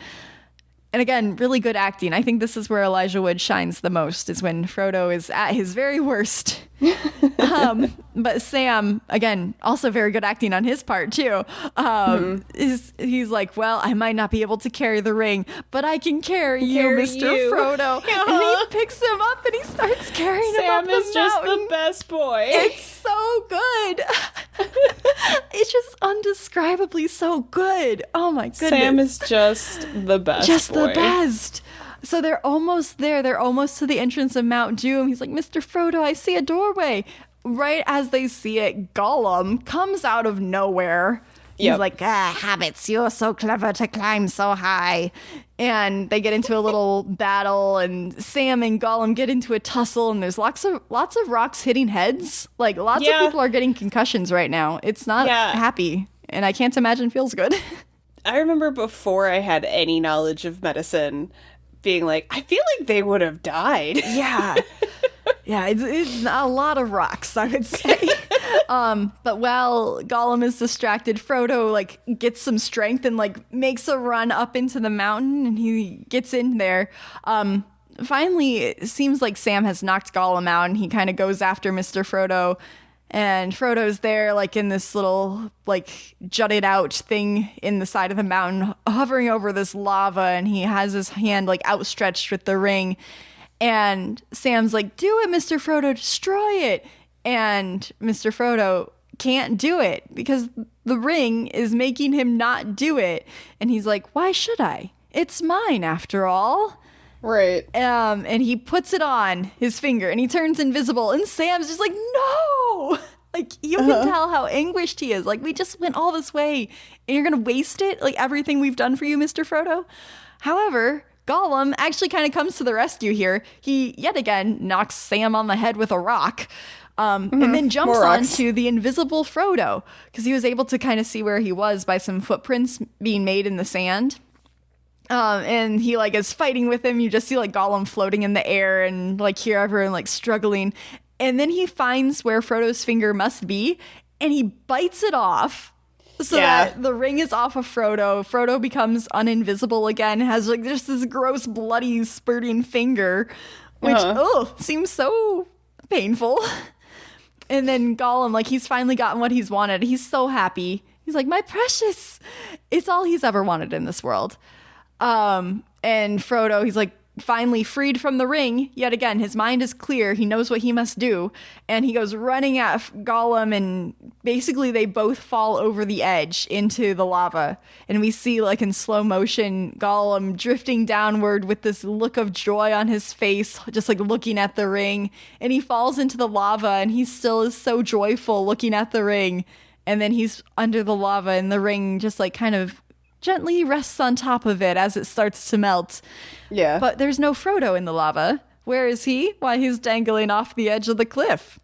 And again, really good acting. I think this is where Elijah Wood shines the most, is when Frodo is at his very worst. But Sam, again, also very good acting on his part too. He's like, well, I might not be able to carry the ring, but I can carry you, Mr. Frodo. And he picks him up and he starts carrying him up the mountain. Sam is just the best boy. It's so good. It's just undescribably so good. Oh my goodness. Sam is just the best Just boy. the best. So they're almost there. They're almost to the entrance of Mount Doom. He's like, Mr. Frodo, I see a doorway. Right as they see it, Gollum comes out of nowhere. He's like, hobbits, you're so clever to climb so high. And they get into a little battle, and Sam and Gollum get into a tussle, and there's lots of rocks hitting heads. Like, lots of people are getting concussions right now. It's not happy, and I can't imagine feels good. I remember before I had any knowledge of medicine being like, I feel like they would have died. Yeah. Yeah, it's a lot of rocks, I would say. But while Gollum is distracted, Frodo like gets some strength and like makes a run up into the mountain, and he gets in there. Finally, it seems like Sam has knocked Gollum out, and he kind of goes after Mr. Frodo. And Frodo's there, like, in this little, like, jutted out thing in the side of the mountain, hovering over this lava, and he has his hand, like, outstretched with the ring. And Sam's like, do it, Mr. Frodo, destroy it. And Mr. Frodo can't do it because the ring is making him not do it. And he's like, why should I? It's mine, after all. Right. And he puts it on his finger and he turns invisible, and Sam's just like, no! Like, you can tell how anguished he is. Like, we just went all this way and you're gonna waste it? Like, everything we've done for you, Mr. Frodo? However, Gollum actually kind of comes to the rescue here. He, yet again, knocks Sam on the head with a rock. And then jumps onto the invisible Frodo, because he was able to kind of see where he was by some footprints being made in the sand. And he like is fighting with him. You just see like Gollum floating in the air and like hear everyone like struggling. And then he finds where Frodo's finger must be and he bites it off. so that the ring is off of Frodo. Frodo becomes uninvisible again, has like just this gross, bloody, spurting finger, which seems so painful. And then Gollum, like, he's finally gotten what he's wanted. He's so happy. He's like, my precious. It's all he's ever wanted in this world. And Frodo, he's like, finally freed from the ring. Yet again, his mind is clear. He knows what he must do. And he goes running at Gollum, and basically they both fall over the edge into the lava. And we see, like, in slow motion, Gollum drifting downward with this look of joy on his face, just like looking at the ring. And he falls into the lava, and he still is so joyful looking at the ring. And then he's under the lava, and the ring just like kind of gently rests on top of it as it starts to melt. Yeah. But there's no Frodo in the lava. Where is he? Why, he's dangling off the edge of the cliff.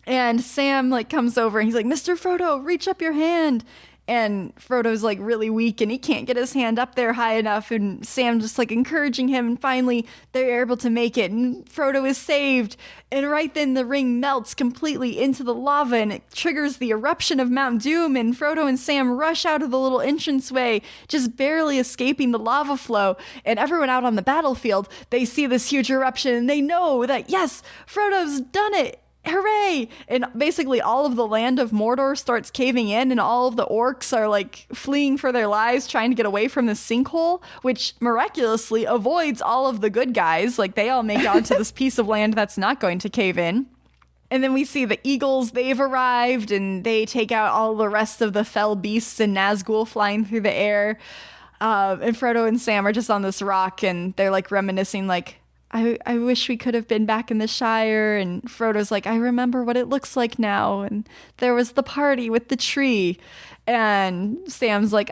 And Sam, like, comes over and he's like, Mr. Frodo, reach up your hand. And Frodo's, like, really weak and he can't get his hand up there high enough. And Sam just, like, encouraging him. And finally, they're able to make it. And Frodo is saved. And right then, the ring melts completely into the lava. And it triggers the eruption of Mount Doom. And Frodo and Sam rush out of the little entranceway, just barely escaping the lava flow. And everyone out on the battlefield, they see this huge eruption. And they know that, yes, Frodo's done it. Hooray! And basically all of the land of Mordor starts caving in, and all of the orcs are like fleeing for their lives, trying to get away from this sinkhole, which miraculously avoids all of the good guys. Like, they all make it onto this piece of land that's not going to cave in. And then we see the eagles, they've arrived, and they take out all the rest of the fell beasts and Nazgul flying through the air. And Frodo and Sam are just on this rock, and they're like reminiscing, like, I wish we could have been back in the Shire. And Frodo's like, I remember what it looks like now. And there was the party with the tree. And Sam's like,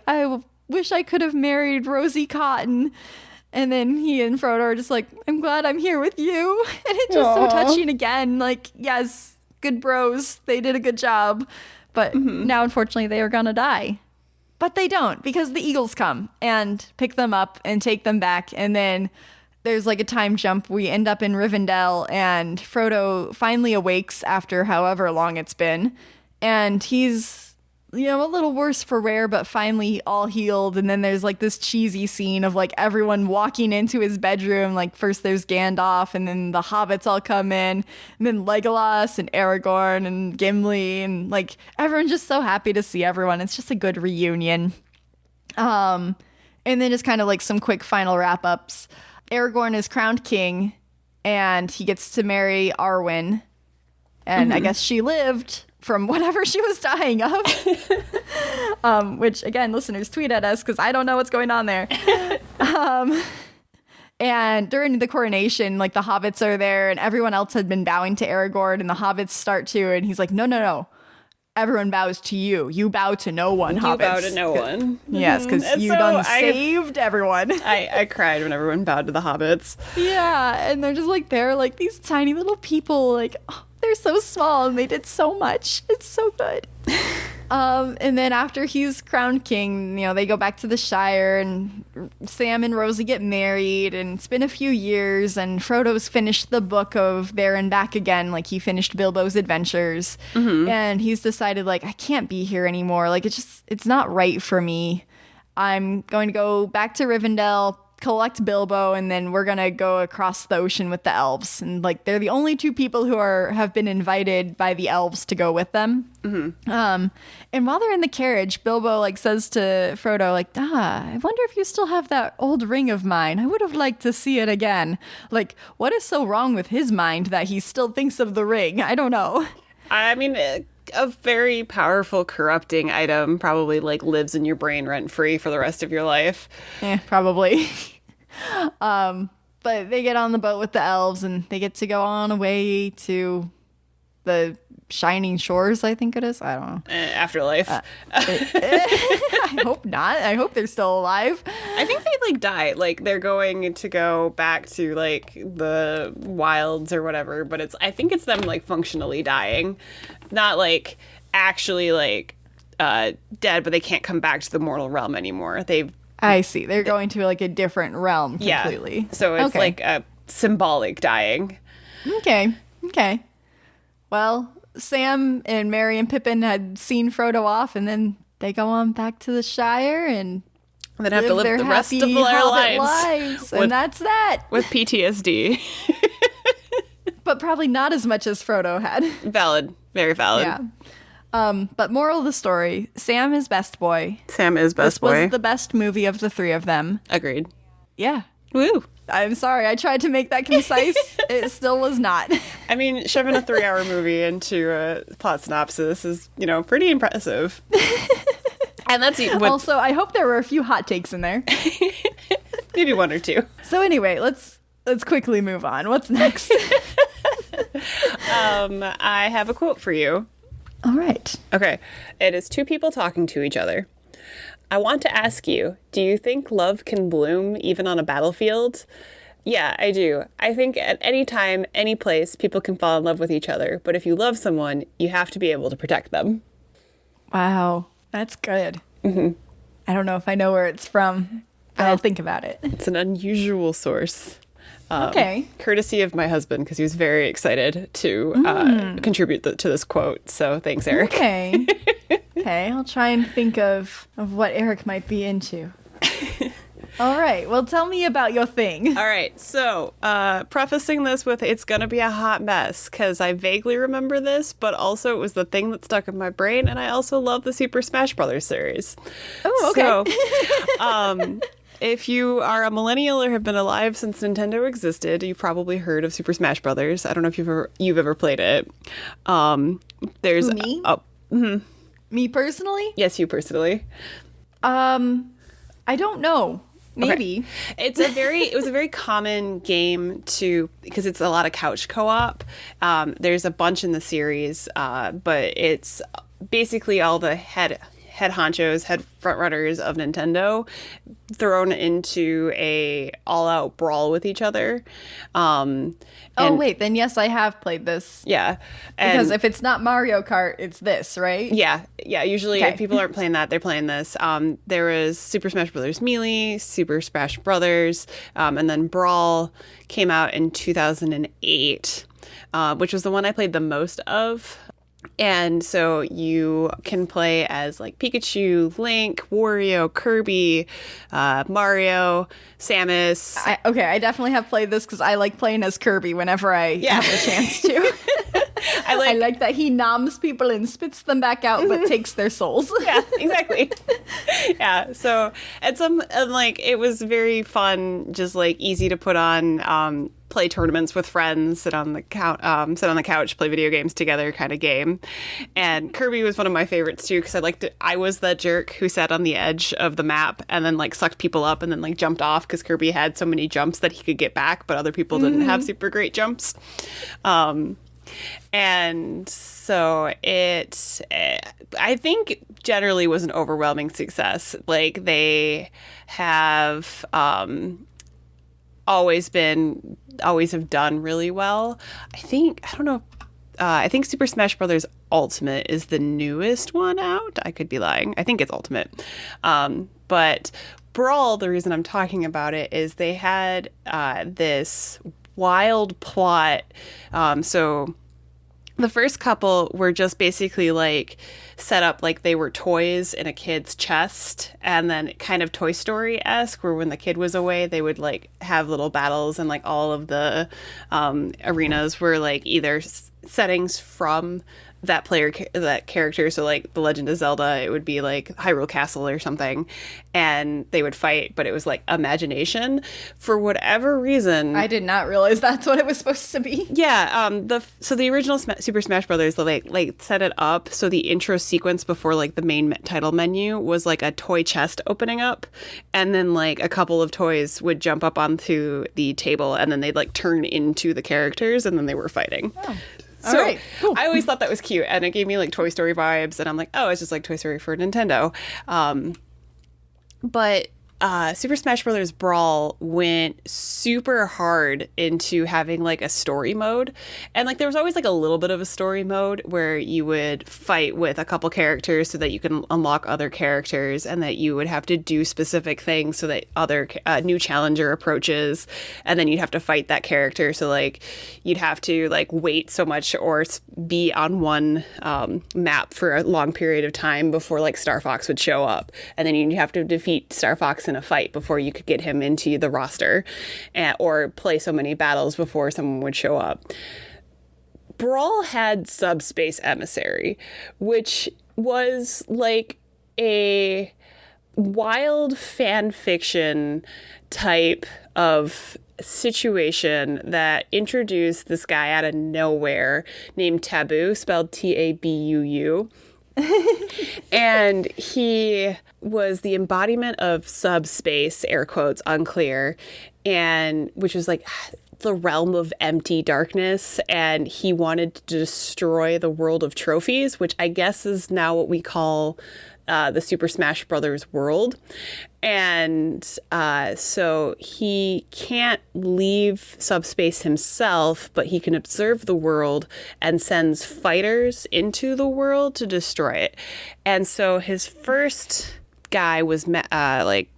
wish I could have married Rosie Cotton. And then he and Frodo are just like, I'm glad I'm here with you. And it's just so touching again. Like, yes, good bros. They did a good job. But now, unfortunately, they are going to die. But they don't, because the eagles come and pick them up and take them back. And then there's like a time jump. We end up in Rivendell, and Frodo finally awakes after however long it's been. And he's, you know, a little worse for wear, but finally all healed. And then there's like this cheesy scene of like everyone walking into his bedroom. Like, first there's Gandalf, and then the hobbits all come in, and then Legolas and Aragorn and Gimli, and like everyone's just so happy to see everyone. It's just a good reunion. And then just kind of like some quick final wrap-ups. Aragorn is crowned king, and he gets to marry Arwen. And I guess she lived from whatever she was dying of. Which, again, listeners, tweet at us, because I don't know what's going on there. And during the coronation, like, the hobbits are there, and everyone else had been bowing to Aragorn, and the hobbits start to, and he's like, no. Everyone bows to you. You bow to no one, hobbits. You bow to no one. Yes, because you done saved everyone. I cried when everyone bowed to the hobbits. Yeah, and they're just like, they're like these tiny little people. Like, oh, they're so small, and they did so much. It's so good. And then after he's crowned king, you know, they go back to the Shire, and Sam and Rosie get married, and it's been a few years, and Frodo's finished the book of There and Back Again. Like, he finished Bilbo's adventures, and he's decided, like, I can't be here anymore. Like, it's not right for me. I'm going to go back to Rivendell, collect Bilbo, and then we're gonna go across the ocean with the elves. And like, they're the only two people who have been invited by the elves to go with them. And while they're in the carriage, Bilbo like says to Frodo, like, I wonder if you still have that old ring of mine. I would have liked to see it again. Like, what is so wrong with his mind that he still thinks of the ring? I don't know. I mean, a very powerful corrupting item probably like lives in your brain rent free for the rest of your life. Probably. But they get on the boat with the elves, and they get to go on away to the Shining Shores, I think it is. I don't know. Afterlife. I hope not. I hope they're still alive. I think they like die. Like, they're going to go back to like the wilds or whatever, but I think it's them like functionally dying, not like actually like dead, but they can't come back to the mortal realm anymore. I see. They're going to like a different realm completely. Yeah. So it's like a symbolic dying. Okay. Well, Sam and Merry and Pippin had seen Frodo off, and then they go on back to the Shire and then have to live their the rest of happy their hobbit lives and that's that. with PTSD. But probably not as much as Frodo had. Valid. Very valid. Yeah. But moral of the story, Sam is best boy. Sam is best boy. This was the best movie of the three of them. Agreed. Yeah. Woo. I'm sorry, I tried to make that concise. It still was not. I mean, shoving a 3-hour movie into a plot synopsis is, pretty impressive. And that's Also, I hope there were a few hot takes in there. maybe one or two. So anyway, let's quickly move on. What's next? I have a quote for you. All right. Okay. It is two people talking to each other. I want to ask you, do you think love can bloom even on a battlefield? Yeah, I do. I think at any time, any place, people can fall in love with each other. But if you love someone, you have to be able to protect them. Wow. That's good. Mm-hmm. I don't know if I know where it's from, but I'll think about it. It's an unusual source. Okay. Courtesy of my husband, because he was very excited to contribute to this quote. So thanks, Eric. Okay. Okay, I'll try and think of what Eric might be into. All right. Well, tell me about your thing. All right. So, prefacing this with it's going to be a hot mess because I vaguely remember this, but also it was the thing that stuck in my brain. And I also love the Super Smash Brothers series. Oh, okay. So, if you are a millennial or have been alive since Nintendo existed, you've probably heard of Super Smash Brothers. I don't know if you've ever played it. There's me? Me personally? Yes, you personally. I don't know. Maybe. Okay. It was a very common game because it's a lot of couch co-op. There's a bunch in the series, but it's basically all the head honchos, head frontrunners of Nintendo thrown into a all-out brawl with each other. Wait, then yes, I have played this. Yeah. Because if it's not Mario Kart, it's this, right? Yeah. Usually if people aren't playing that, they're playing this. There was Super Smash Brothers Melee, Super Smash Brothers, and then Brawl came out in 2008, which was the one I played the most of. And so you can play as like Pikachu, Link, Wario, Kirby, Mario, Samus. I definitely have played this because I like playing as Kirby whenever I have the chance to. I like that he noms people and spits them back out, but takes their souls. Yeah, exactly. Yeah. So it was very fun, just like easy to put on. Play tournaments with friends, sit on the couch, play video games together kind of game. And Kirby was one of my favorites too because I was that jerk who sat on the edge of the map and then like sucked people up and then like jumped off because Kirby had so many jumps that he could get back, but other people didn't have super great jumps. And so I think generally was an overwhelming success. Like they have always have done really well. I think Super Smash Brothers Ultimate is the newest one out. I could be lying. I think it's Ultimate. But Brawl, the reason I'm talking about it is they had this wild plot. So the first couple were just basically like set up like they were toys in a kid's chest, and then kind of Toy Story-esque, where when the kid was away, they would like have little battles, and like all of the arenas were like either settings from that character. So like The Legend of Zelda, it would be like Hyrule Castle or something, and they would fight, but it was like imagination for whatever reason. I did not realize that's what it was supposed to be. Yeah. The original Super Smash Brothers, like set it up so the intro sequence before like the main title menu was like a toy chest opening up, and then like a couple of toys would jump up onto the table, and then they'd like turn into the characters, and then they were fighting. Oh. So right, cool. I always thought that was cute, and it gave me like Toy Story vibes, and I'm like, oh, it's just like Toy Story for Nintendo. But Super Smash Bros. Brawl went super hard into having like a story mode. And like there was always like a little bit of a story mode where you would fight with a couple characters so that you can unlock other characters, and that you would have to do specific things so that other new challenger approaches, and then you'd have to fight that character. So like you'd have to like wait so much or be on one map for a long period of time before like Star Fox would show up. And then you'd have to defeat Star Fox in a fight before you could get him into the roster, or play so many battles before someone would show up. Brawl had Subspace Emissary, which was like a wild fan fiction type of situation that introduced this guy out of nowhere named Taboo, spelled Tabuu. And he was the embodiment of subspace, air quotes, unclear, and which was like the realm of empty darkness. And he wanted to destroy the world of trophies, which I guess is now what we call the Super Smash Brothers world. And so he can't leave subspace himself, but he can observe the world and sends fighters into the world to destroy it. And so his first guy was minion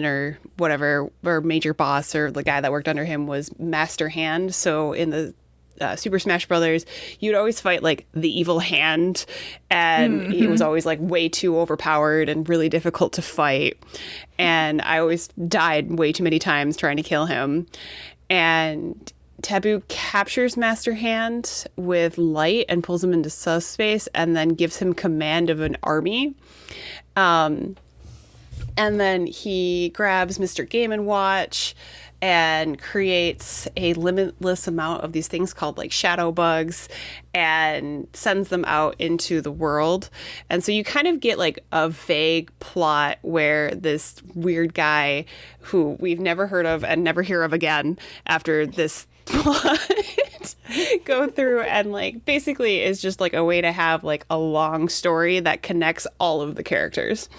or whatever, or major boss, or the guy that worked under him was Master Hand. So in the Super Smash Brothers, you'd always fight like the evil hand, and he was always like way too overpowered and really difficult to fight. And I always died way too many times trying to kill him. And Taboo captures Master Hand with light and pulls him into subspace, and then gives him command of an army. And then he grabs Mr. Game & Watch and creates a limitless amount of these things called like shadow bugs, and sends them out into the world. And so you kind of get like a vague plot where this weird guy who we've never heard of and never hear of again after this plot go through, and like basically is just like a way to have like a long story that connects all of the characters.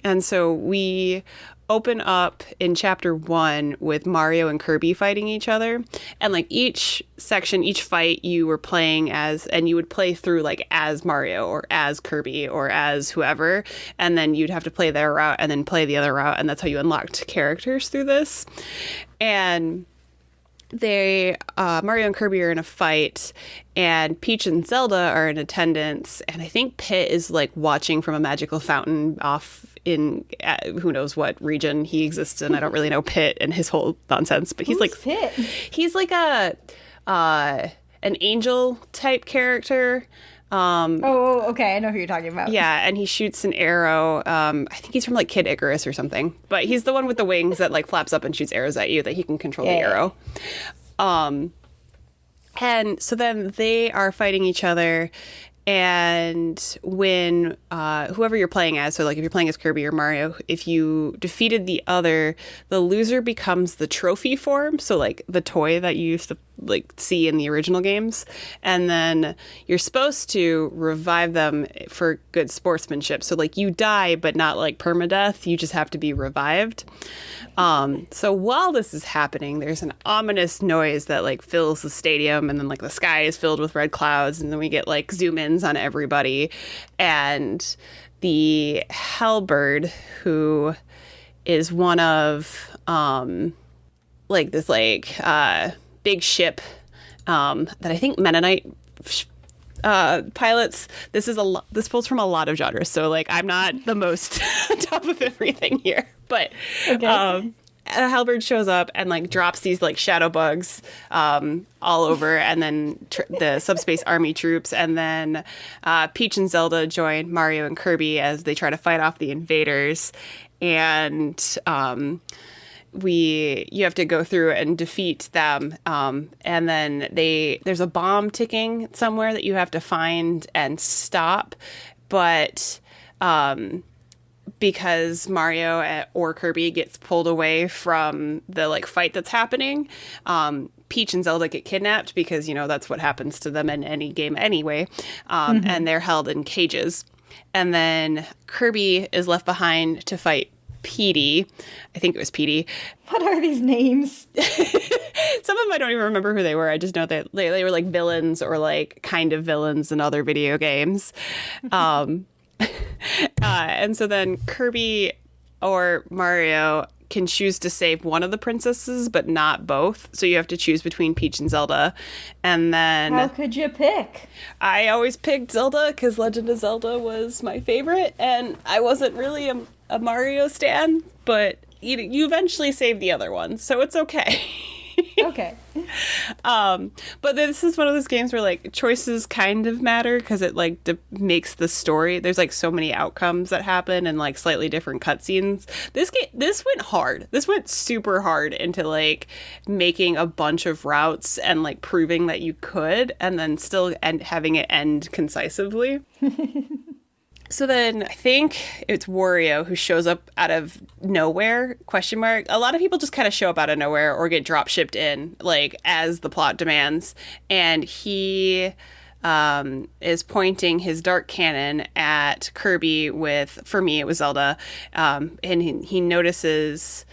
And so we open up in chapter 1 with Mario and Kirby fighting each other. And like each section, each fight, you were playing as, and you would play through like as Mario or as Kirby or as whoever. And then you'd have to play their route and then play the other route. And that's how you unlocked characters through this. And Mario and Kirby are in a fight, and Peach and Zelda are in attendance, and I think Pit is like watching from a magical fountain off in who knows what region he exists in. I don't really know Pit and his whole nonsense, but he's like Pit? He's like an angel type character. Okay, I know who you're talking about. Yeah, and he shoots an arrow. I think he's from like Kid Icarus or something. But he's the one with the wings that like flaps up and shoots arrows at you, that he can control the arrow. And so then they are fighting each other. And when whoever you're playing as, so like if you're playing as Kirby or Mario, if you defeated the other, the loser becomes the trophy form. So like the toy that you used to like see in the original games. And then you're supposed to revive them for good sportsmanship. So like you die, but not like permadeath. You just have to be revived. So while this is happening, there's an ominous noise that like fills the stadium, and then like the sky is filled with red clouds, and then we get like zoom ins on everybody, and the Hellbird, who is one of like this like big ship that I think Mennonite pilots. This pulls from a lot of genres, so like I'm not the most top of everything here, but okay. Halberd shows up and like drops these like shadow bugs all over, and then the subspace army troops, and then Peach and Zelda join Mario and Kirby as they try to fight off the invaders, and you have to go through and defeat them, and then there's a bomb ticking somewhere that you have to find and stop, but because Mario or Kirby gets pulled away from the like fight that's happening, Peach and Zelda get kidnapped, because you know that's what happens to them in any game anyway, and they're held in cages. And then Kirby is left behind to fight Petey. I think it was Petey. What are these names? Some of them I don't even remember who they were. I just know that they were like villains or like kind of villains in other video games. And so then Kirby or Mario can choose to save one of the princesses, but not both. So you have to choose between Peach and Zelda. And then... How could you pick? I always picked Zelda because Legend of Zelda was my favorite. And I wasn't really a Mario stan, but you eventually save the other one. So it's okay. Okay. But this is one of those games where like choices kind of matter because it like makes the story. There's like so many outcomes that happen and like slightly different cutscenes. This went hard. This went super hard into like making a bunch of routes and like proving that you could, and then still having it end concisely. So then I think it's Wario who shows up out of nowhere, question mark. A lot of people just kind of show up out of nowhere or get drop shipped in, like, as the plot demands. And he is pointing his dark cannon at Kirby with, for me, it was Zelda. And he notices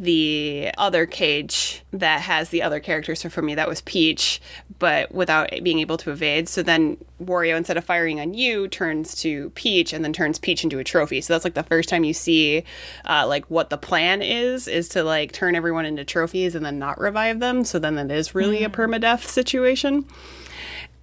the other cage that has the other characters. So for me, that was Peach, but without being able to evade. So then Wario, instead of firing on you, turns to Peach and then turns Peach into a trophy. So that's like the first time you see like what the plan is to like turn everyone into trophies and then not revive them. So then it is really a permadeath situation.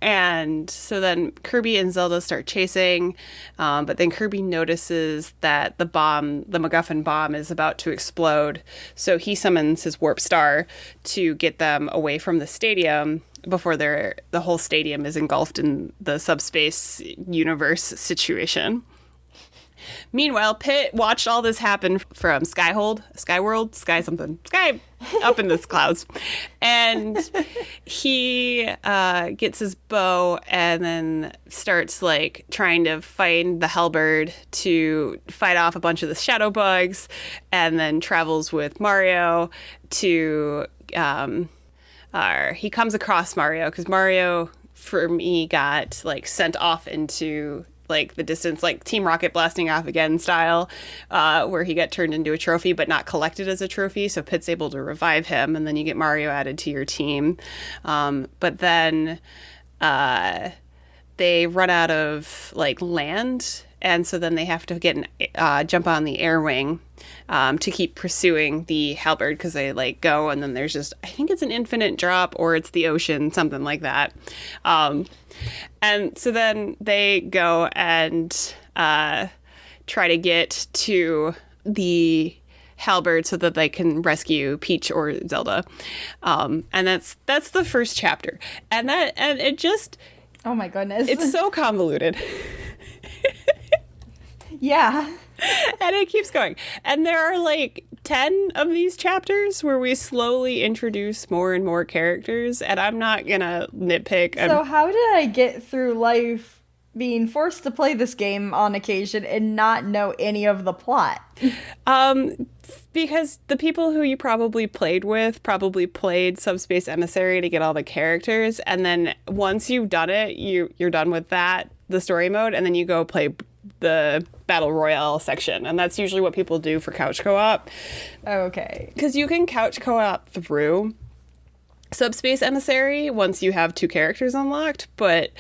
And so then Kirby and Zelda start chasing, but then Kirby notices that the MacGuffin bomb is about to explode. So he summons his Warp Star to get them away from the stadium before the whole stadium is engulfed in the subspace universe situation. Meanwhile, Pitt watched all this happen from Sky up in the clouds. And he gets his bow and then starts like trying to find the halberd to fight off a bunch of the shadow bugs, and then travels with Mario to he comes across Mario because Mario, for me, got like sent off into like the distance, like Team Rocket blasting off again style, where he got turned into a trophy but not collected as a trophy. So Pitt's able to revive him, and then you get Mario added to your team. But then they run out of like land, and so then they have to get jump on the air wing to keep pursuing the halberd, because they like go and then there's just, I think it's an infinite drop or it's the ocean, something like that. And so then they go and try to get to the halberd so that they can rescue Peach or Zelda. And that's the first chapter. And it just... Oh my goodness. It's so convoluted. Yeah. And it keeps going. And there are like 10 of these chapters where we slowly introduce more and more characters, and I'm not gonna nitpick. So how did I get through life being forced to play this game on occasion and not know any of the plot? Because the people who you probably played with probably played Subspace Emissary to get all the characters, and then once you've done it, you're done with that, the story mode, and then you go play the Battle Royale section, and that's usually what people do for couch co-op. Okay. Because you can couch co-op through Subspace Emissary once you have 2 characters unlocked, but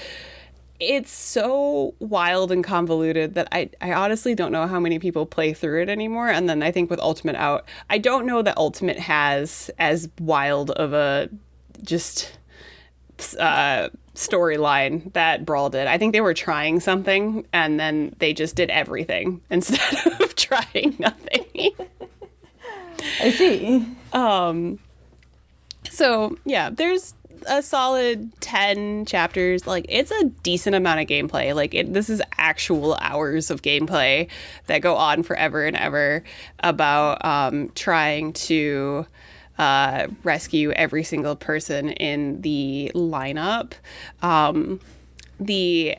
it's so wild and convoluted that I honestly don't know how many people play through it anymore. And then I think with Ultimate out, I don't know that Ultimate has as wild of a just storyline that Brawl did. I think they were trying something and then they just did everything instead of trying nothing. I see. So yeah, there's a solid 10 chapters. Like, it's a decent amount of gameplay. Like, this is actual hours of gameplay that go on forever and ever about trying to rescue every single person in the lineup. The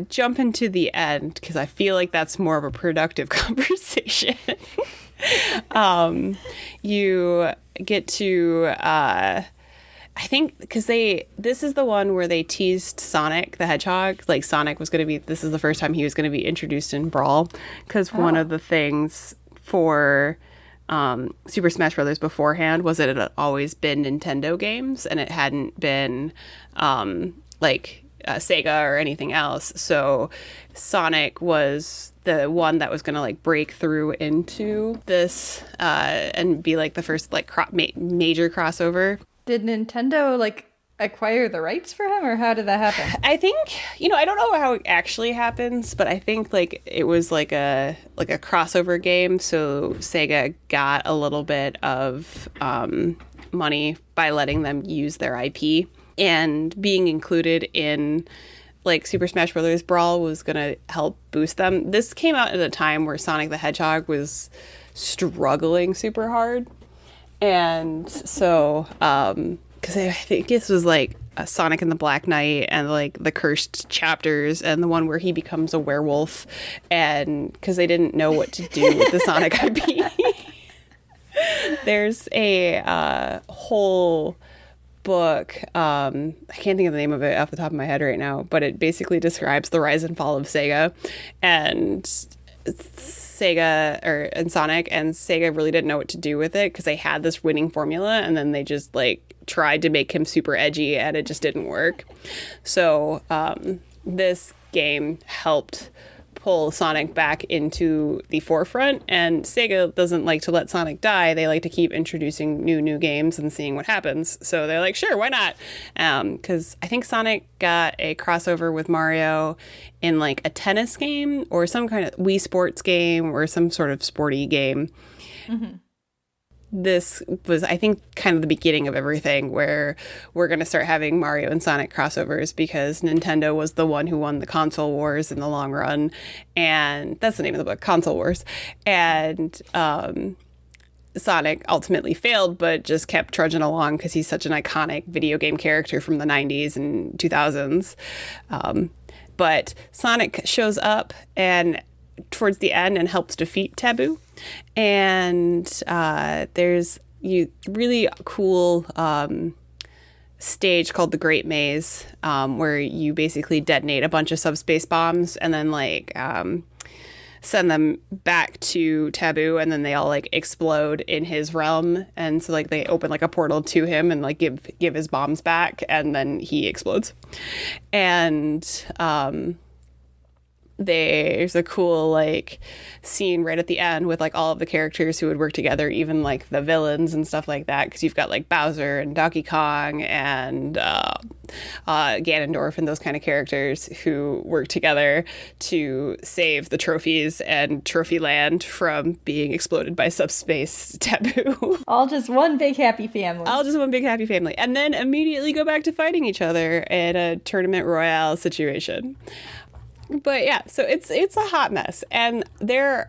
jump into the end, because I feel like that's more of a productive conversation. You get to I think because this is the one where they teased Sonic the Hedgehog. Like Sonic was going to be, this is the first time he was going to be introduced in Brawl. Because one of the things for Super Smash Brothers beforehand was that it had always been Nintendo games and it hadn't been Sega or anything else. So Sonic was the one that was going to like break through into this and be like the first like major crossover. Did Nintendo like acquire the rights for him, or how did that happen? I think, I don't know how it actually happens, but I think like it was like a crossover game, so Sega got a little bit of money by letting them use their IP, and being included in like Super Smash Brothers Brawl was going to help boost them. This came out at a time where Sonic the Hedgehog was struggling super hard. And so, because I think this was like a Sonic and the Black Knight and like the cursed chapters and the one where he becomes a werewolf, and because they didn't know what to do with the Sonic IP. There's a whole book, I can't think of the name of it off the top of my head right now, but it basically describes the rise and fall of Sega and Sonic, and Sega really didn't know what to do with it because they had this winning formula, and then they just like tried to make him super edgy and it just didn't work. So this game helped pull Sonic back into the forefront, and Sega doesn't like to let Sonic die. They like to keep introducing new games and seeing what happens. So they're like, sure, why not? Because I think Sonic got a crossover with Mario in like a tennis game or some kind of Wii Sports game or some sort of sporty game. Mm-hmm. This was, I think, kind of the beginning of everything where we're going to start having Mario and Sonic crossovers, because Nintendo was the one who won the console wars in the long run. And that's the name of the book, Console Wars. And Sonic ultimately failed, but just kept trudging along because he's such an iconic video game character from the 90s and 2000s. But Sonic shows up and towards the end and helps defeat Taboo. And there's really cool stage called the Great Maze, where you basically detonate a bunch of subspace bombs and then like send them back to Taboo, and then they all like explode in his realm. And so like they open like a portal to him and like give his bombs back, and then he explodes. And there's a cool like scene right at the end with like all of the characters who would work together, even like the villains and stuff like that, because you've got like Bowser and Donkey Kong and Ganondorf and those kind of characters who work together to save the trophies and Trophy Land from being exploded by subspace Taboo. All just one big happy family. All just one big happy family. And then immediately go back to fighting each other in a tournament royale situation. But yeah, so it's a hot mess. And there's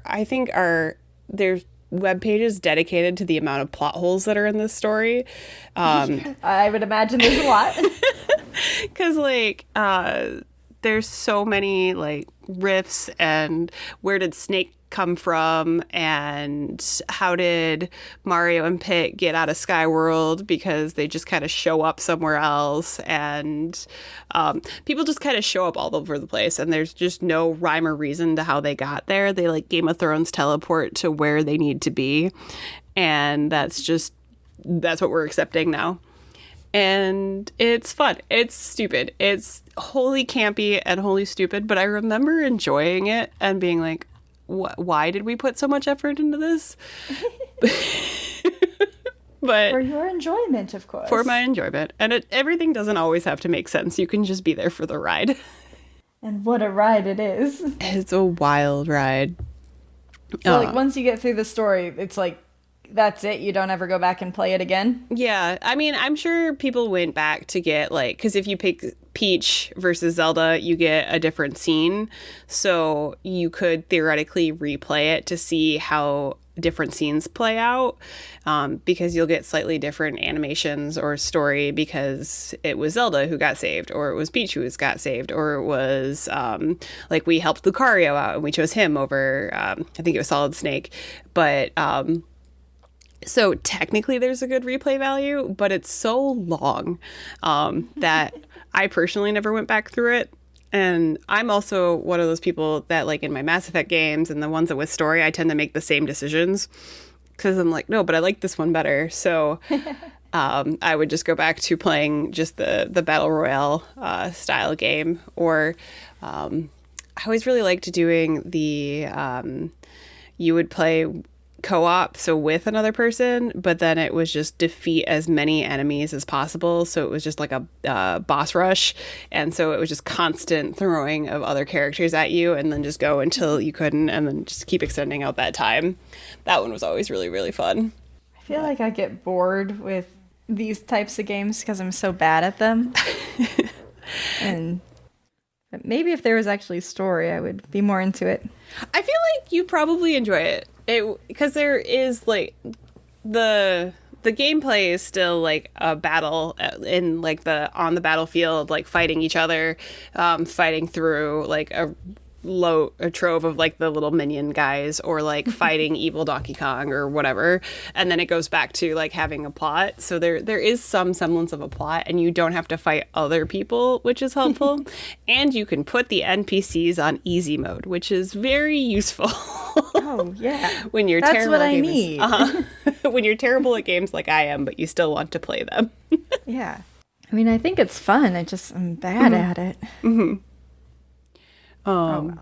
web pages dedicated to the amount of plot holes that are in this story. I would imagine there's a lot. Because like there's so many like riffs, and where did Snake come from, and how did Mario and Pit get out of Skyworld, because they just kind of show up somewhere else, and people just kind of show up all over the place, and there's just no rhyme or reason to how they got there. They like Game of Thrones teleport to where they need to be, and that's what we're accepting now. And it's fun. It's stupid. It's wholly campy and wholly stupid, but I remember enjoying it and being like, why did we put so much effort into this? But for your enjoyment, of course. For my enjoyment. And everything doesn't always have to make sense. You can just be there for the ride. And what a ride it is. It's a wild ride. So like once you get through the story, it's like, that's it? You don't ever go back and play it again? Yeah. I mean, I'm sure people went back to get like, because if you pick Peach versus Zelda, you get a different scene. So you could theoretically replay it to see how different scenes play out, because you'll get slightly different animations or story because it was Zelda who got saved, or it was Peach who got saved, or it was like we helped Lucario out and we chose him over, I think it was Solid Snake. But So technically there's a good replay value, but it's so long that I personally never went back through it. And I'm also one of those people that, like, in my Mass Effect games and the ones that with story, I tend to make the same decisions because I'm like, no, but I like this one better. So I would just go back to playing just the Battle Royale style game. Or I always really liked doing the, you would play co-op, so with another person, but then it was just defeat as many enemies as possible. So it was just like a boss rush, and so it was just constant throwing of other characters at you, and then just go until you couldn't, and then just keep extending out that time. That one was always really, really fun. I feel like I get bored with these types of games because I'm so bad at them. And maybe if there was actually story, I would be more into it. I feel like you probably enjoy it. Because there is, like, the gameplay is still like a battle in, like, on the battlefield, like fighting each other, fighting through like a trove of like the little minion guys, or like fighting evil Donkey Kong or whatever. And then it goes back to like having a plot. So there is some semblance of a plot, and you don't have to fight other people, which is helpful. And you can put the NPCs on easy mode, which is very useful. Oh yeah. When you're That's terrible what at I games. need. When you're terrible at games like I am, but you still want to play them. Yeah. I mean, I think it's fun. I'm bad at it. Mm-hmm. Well.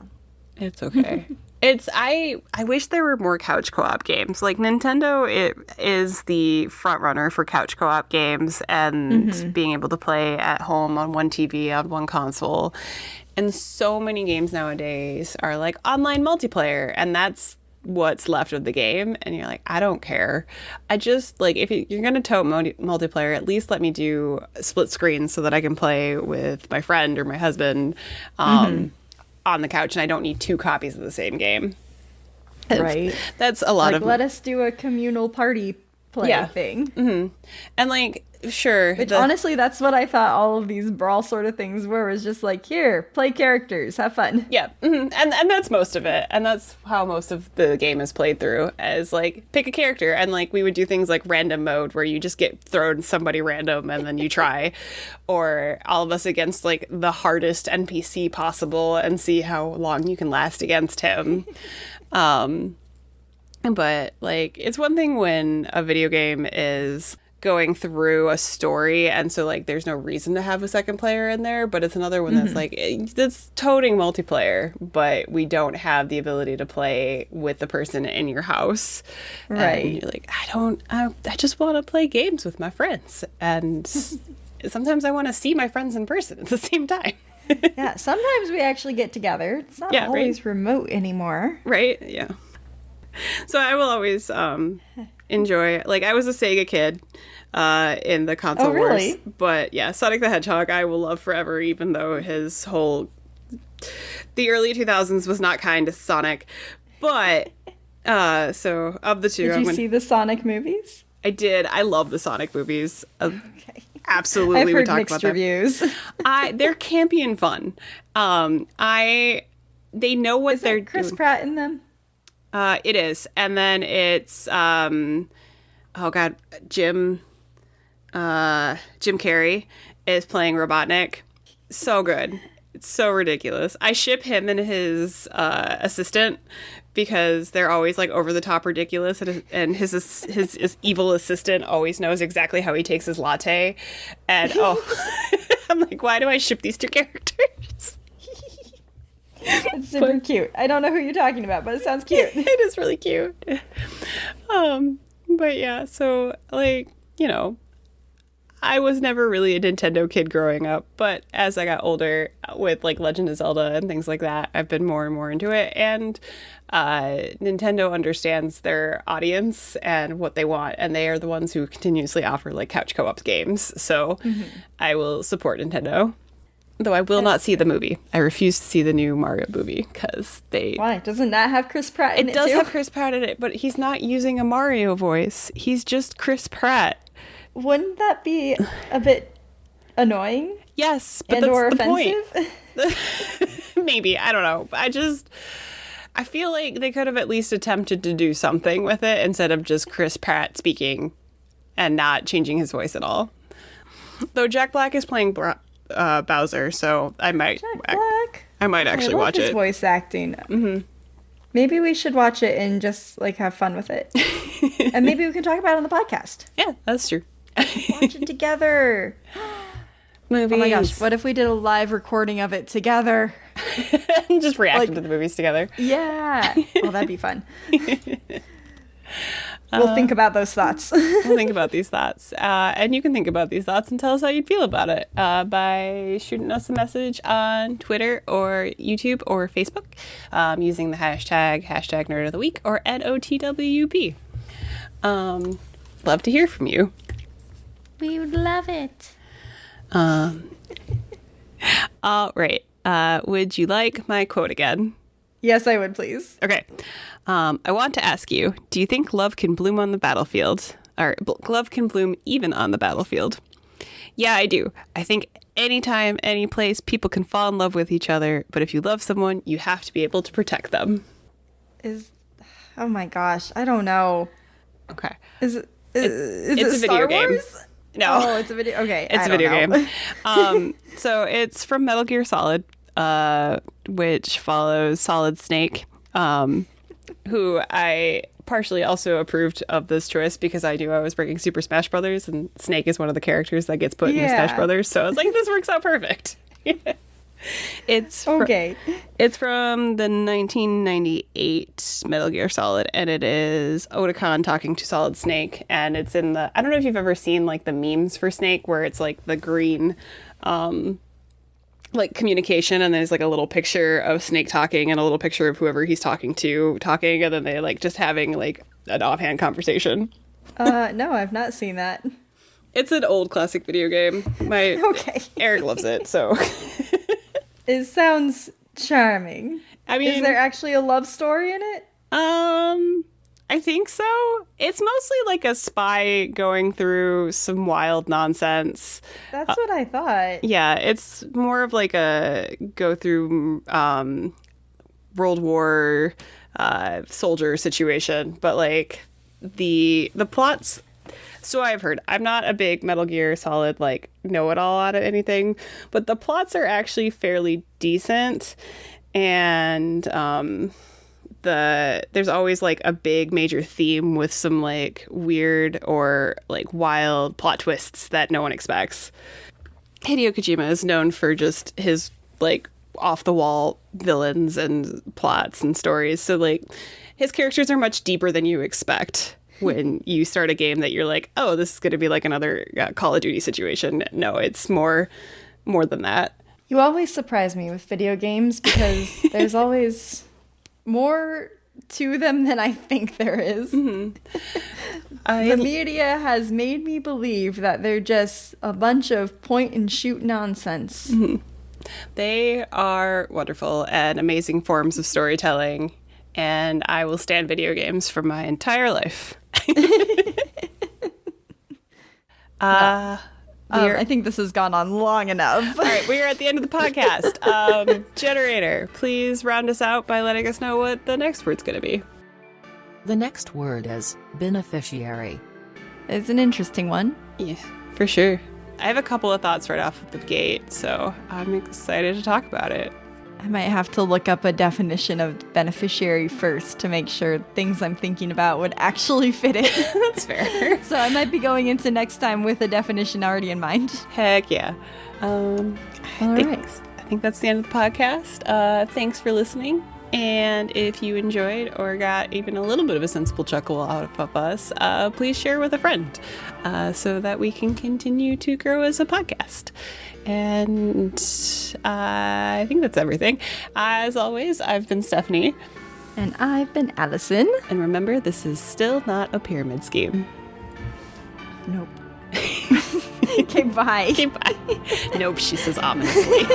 It's okay. I wish there were more couch co-op games. Like, Nintendo, it is the front runner for couch co-op games, and being able to play at home on one TV, on one console. And so many games nowadays are like online multiplayer, and that's what's left of the game. And you're like, I don't care. I just, like, if you're going to tote multiplayer, at least let me do split screen so that I can play with my friend or my husband on the couch, and I don't need 2 copies of the same game. Right. That's a lot like, let us do a communal party play thing. And, like, sure. Which honestly, that's what I thought all of these brawl sort of things were, was just like, here, play characters, have fun. Yeah. And that's most of it. And that's how most of the game is played through, as like, pick a character. And like, we would do things like random mode, where you just get thrown somebody random and then you try, or all of us against like the hardest NPC possible and see how long you can last against him. But like, it's one thing when a video game is going through a story, and so like there's no reason to have a second player in there, but it's another one that's like, it's toting multiplayer, but we don't have the ability to play with the person in your house. Right. And you're like, I just want to play games with my friends, and sometimes I want to see my friends in person at the same time. Yeah, sometimes we actually get together. It's not always remote anymore. Right? Yeah. So I will always enjoy, like, I was a Sega kid in the console wars, but yeah, Sonic the Hedgehog I will love forever, even though the early 2000s was not kind to Sonic. But so of the two, did you see the Sonic movies? I did. I love the Sonic movies. Okay. Absolutely. I've heard talk mixed about reviews. They're campy and fun. They know what Is they're Chris doing. Pratt in them? It is. And then it's oh god, Jim Carrey is playing Robotnik. So good. It's so ridiculous. I ship him and his assistant, because they're always like over the top ridiculous, and his evil assistant always knows exactly how he takes his latte. And I'm like, why do I ship these 2 characters? It's super cute. I don't know who you're talking about, but it sounds cute. It is really cute. But yeah, so like, you know, I was never really a Nintendo kid growing up, but as I got older with like Legend of Zelda and things like that, I've been more and more into it. And Nintendo understands their audience and what they want, and they are the ones who continuously offer like couch co-op games. So I will support Nintendo. Though I will not see the movie. I refuse to see the new Mario movie because Why? Doesn't that have Chris Pratt in it does too? have Chris Pratt in it, but he's not using a Mario voice. He's just Chris Pratt. Wouldn't that be a bit annoying? Yes, but and that's or the offensive? point. Maybe. I don't know. I I feel like they could have at least attempted to do something with it instead of just Chris Pratt speaking and not changing his voice at all. Though Jack Black is playing Bowser, so I might actually watch his it. Voice acting. Mm-hmm. Maybe we should watch it and just like have fun with it, and maybe we can talk about it on the podcast. Yeah, that's true. Watch it together. Movies. Oh my gosh! What if we did a live recording of it together? Just reacting to the movies together. Yeah. Oh, that'd be fun. We'll think about those thoughts. We'll think about these thoughts. And you can think about these thoughts and tell us how you'd feel about it by shooting us a message on Twitter or YouTube or Facebook using the hashtag Nerd of the Week or @OTWP. Love to hear from you. We would love it. All right. Would you like my quote again? Yes, I would, please. Okay. I want to ask you, do you think love can bloom on the battlefield? Or love can bloom even on the battlefield? Yeah, I do. I think anytime, any place, people can fall in love with each other. But if you love someone, you have to be able to protect them. Oh my gosh, I don't know. Okay. Is it it's a Star video game. Wars? No. Oh, it's a video. Okay, It's a video game. So it's from Metal Gear Solid, which follows Solid Snake, who I partially also approved of this choice because I knew I was bringing Super Smash Brothers, and Snake is one of the characters that gets put in Smash Brothers. So I was like, this works out perfect. It's okay. It's from the 1998 Metal Gear Solid, and it is Otakon talking to Solid Snake, and it's in the, I don't know if you've ever seen like the memes for Snake where it's like the green like communication, and there's like a little picture of Snake talking and a little picture of whoever he's talking to talking, and then they like just having like an offhand conversation. No, I've not seen that. It's an old classic video game. Eric loves it, so it sounds charming. I mean, is there actually a love story in it? I think so. It's mostly like a spy going through some wild nonsense. That's what I thought. Yeah, it's more of like a go through World War soldier situation, but like the plots. So I've heard. I'm not a big Metal Gear Solid like know-it-all out of anything, but the plots are actually fairly decent, and there's always like a big major theme with some like weird or like wild plot twists that no one expects. Hideo Kojima is known for just his like off the wall villains and plots and stories. So like his characters are much deeper than you expect when you start a game that you're like, oh, this is going to be like another Call of Duty situation. No, it's more than that. You always surprise me with video games because there's always more to them than I think there is. Mm-hmm. The media has made me believe that they're just a bunch of point and shoot nonsense. Mm-hmm. They are wonderful and amazing forms of storytelling, and I will stand video games for my entire life. I think this has gone on long enough. All right, we are at the end of the podcast. Generator, please round us out by letting us know what the next word's going to be. The next word is beneficiary. It's an interesting one. Yeah, for sure. I have a couple of thoughts right off the gate, so I'm excited to talk about it. I might have to look up a definition of beneficiary first to make sure things I'm thinking about would actually fit it. That's fair. So I might be going into next time with a definition already in mind. Heck yeah. I think that's the end of the podcast. Thanks for listening. And if you enjoyed or got even a little bit of a sensible chuckle out of us, please share with a friend so that we can continue to grow as a podcast. And I think that's everything. As always, I've been Stephanie. And I've been Allison. And remember, this is still not a pyramid scheme. Nope. Okay, bye. Okay, bye. Nope, she says ominously.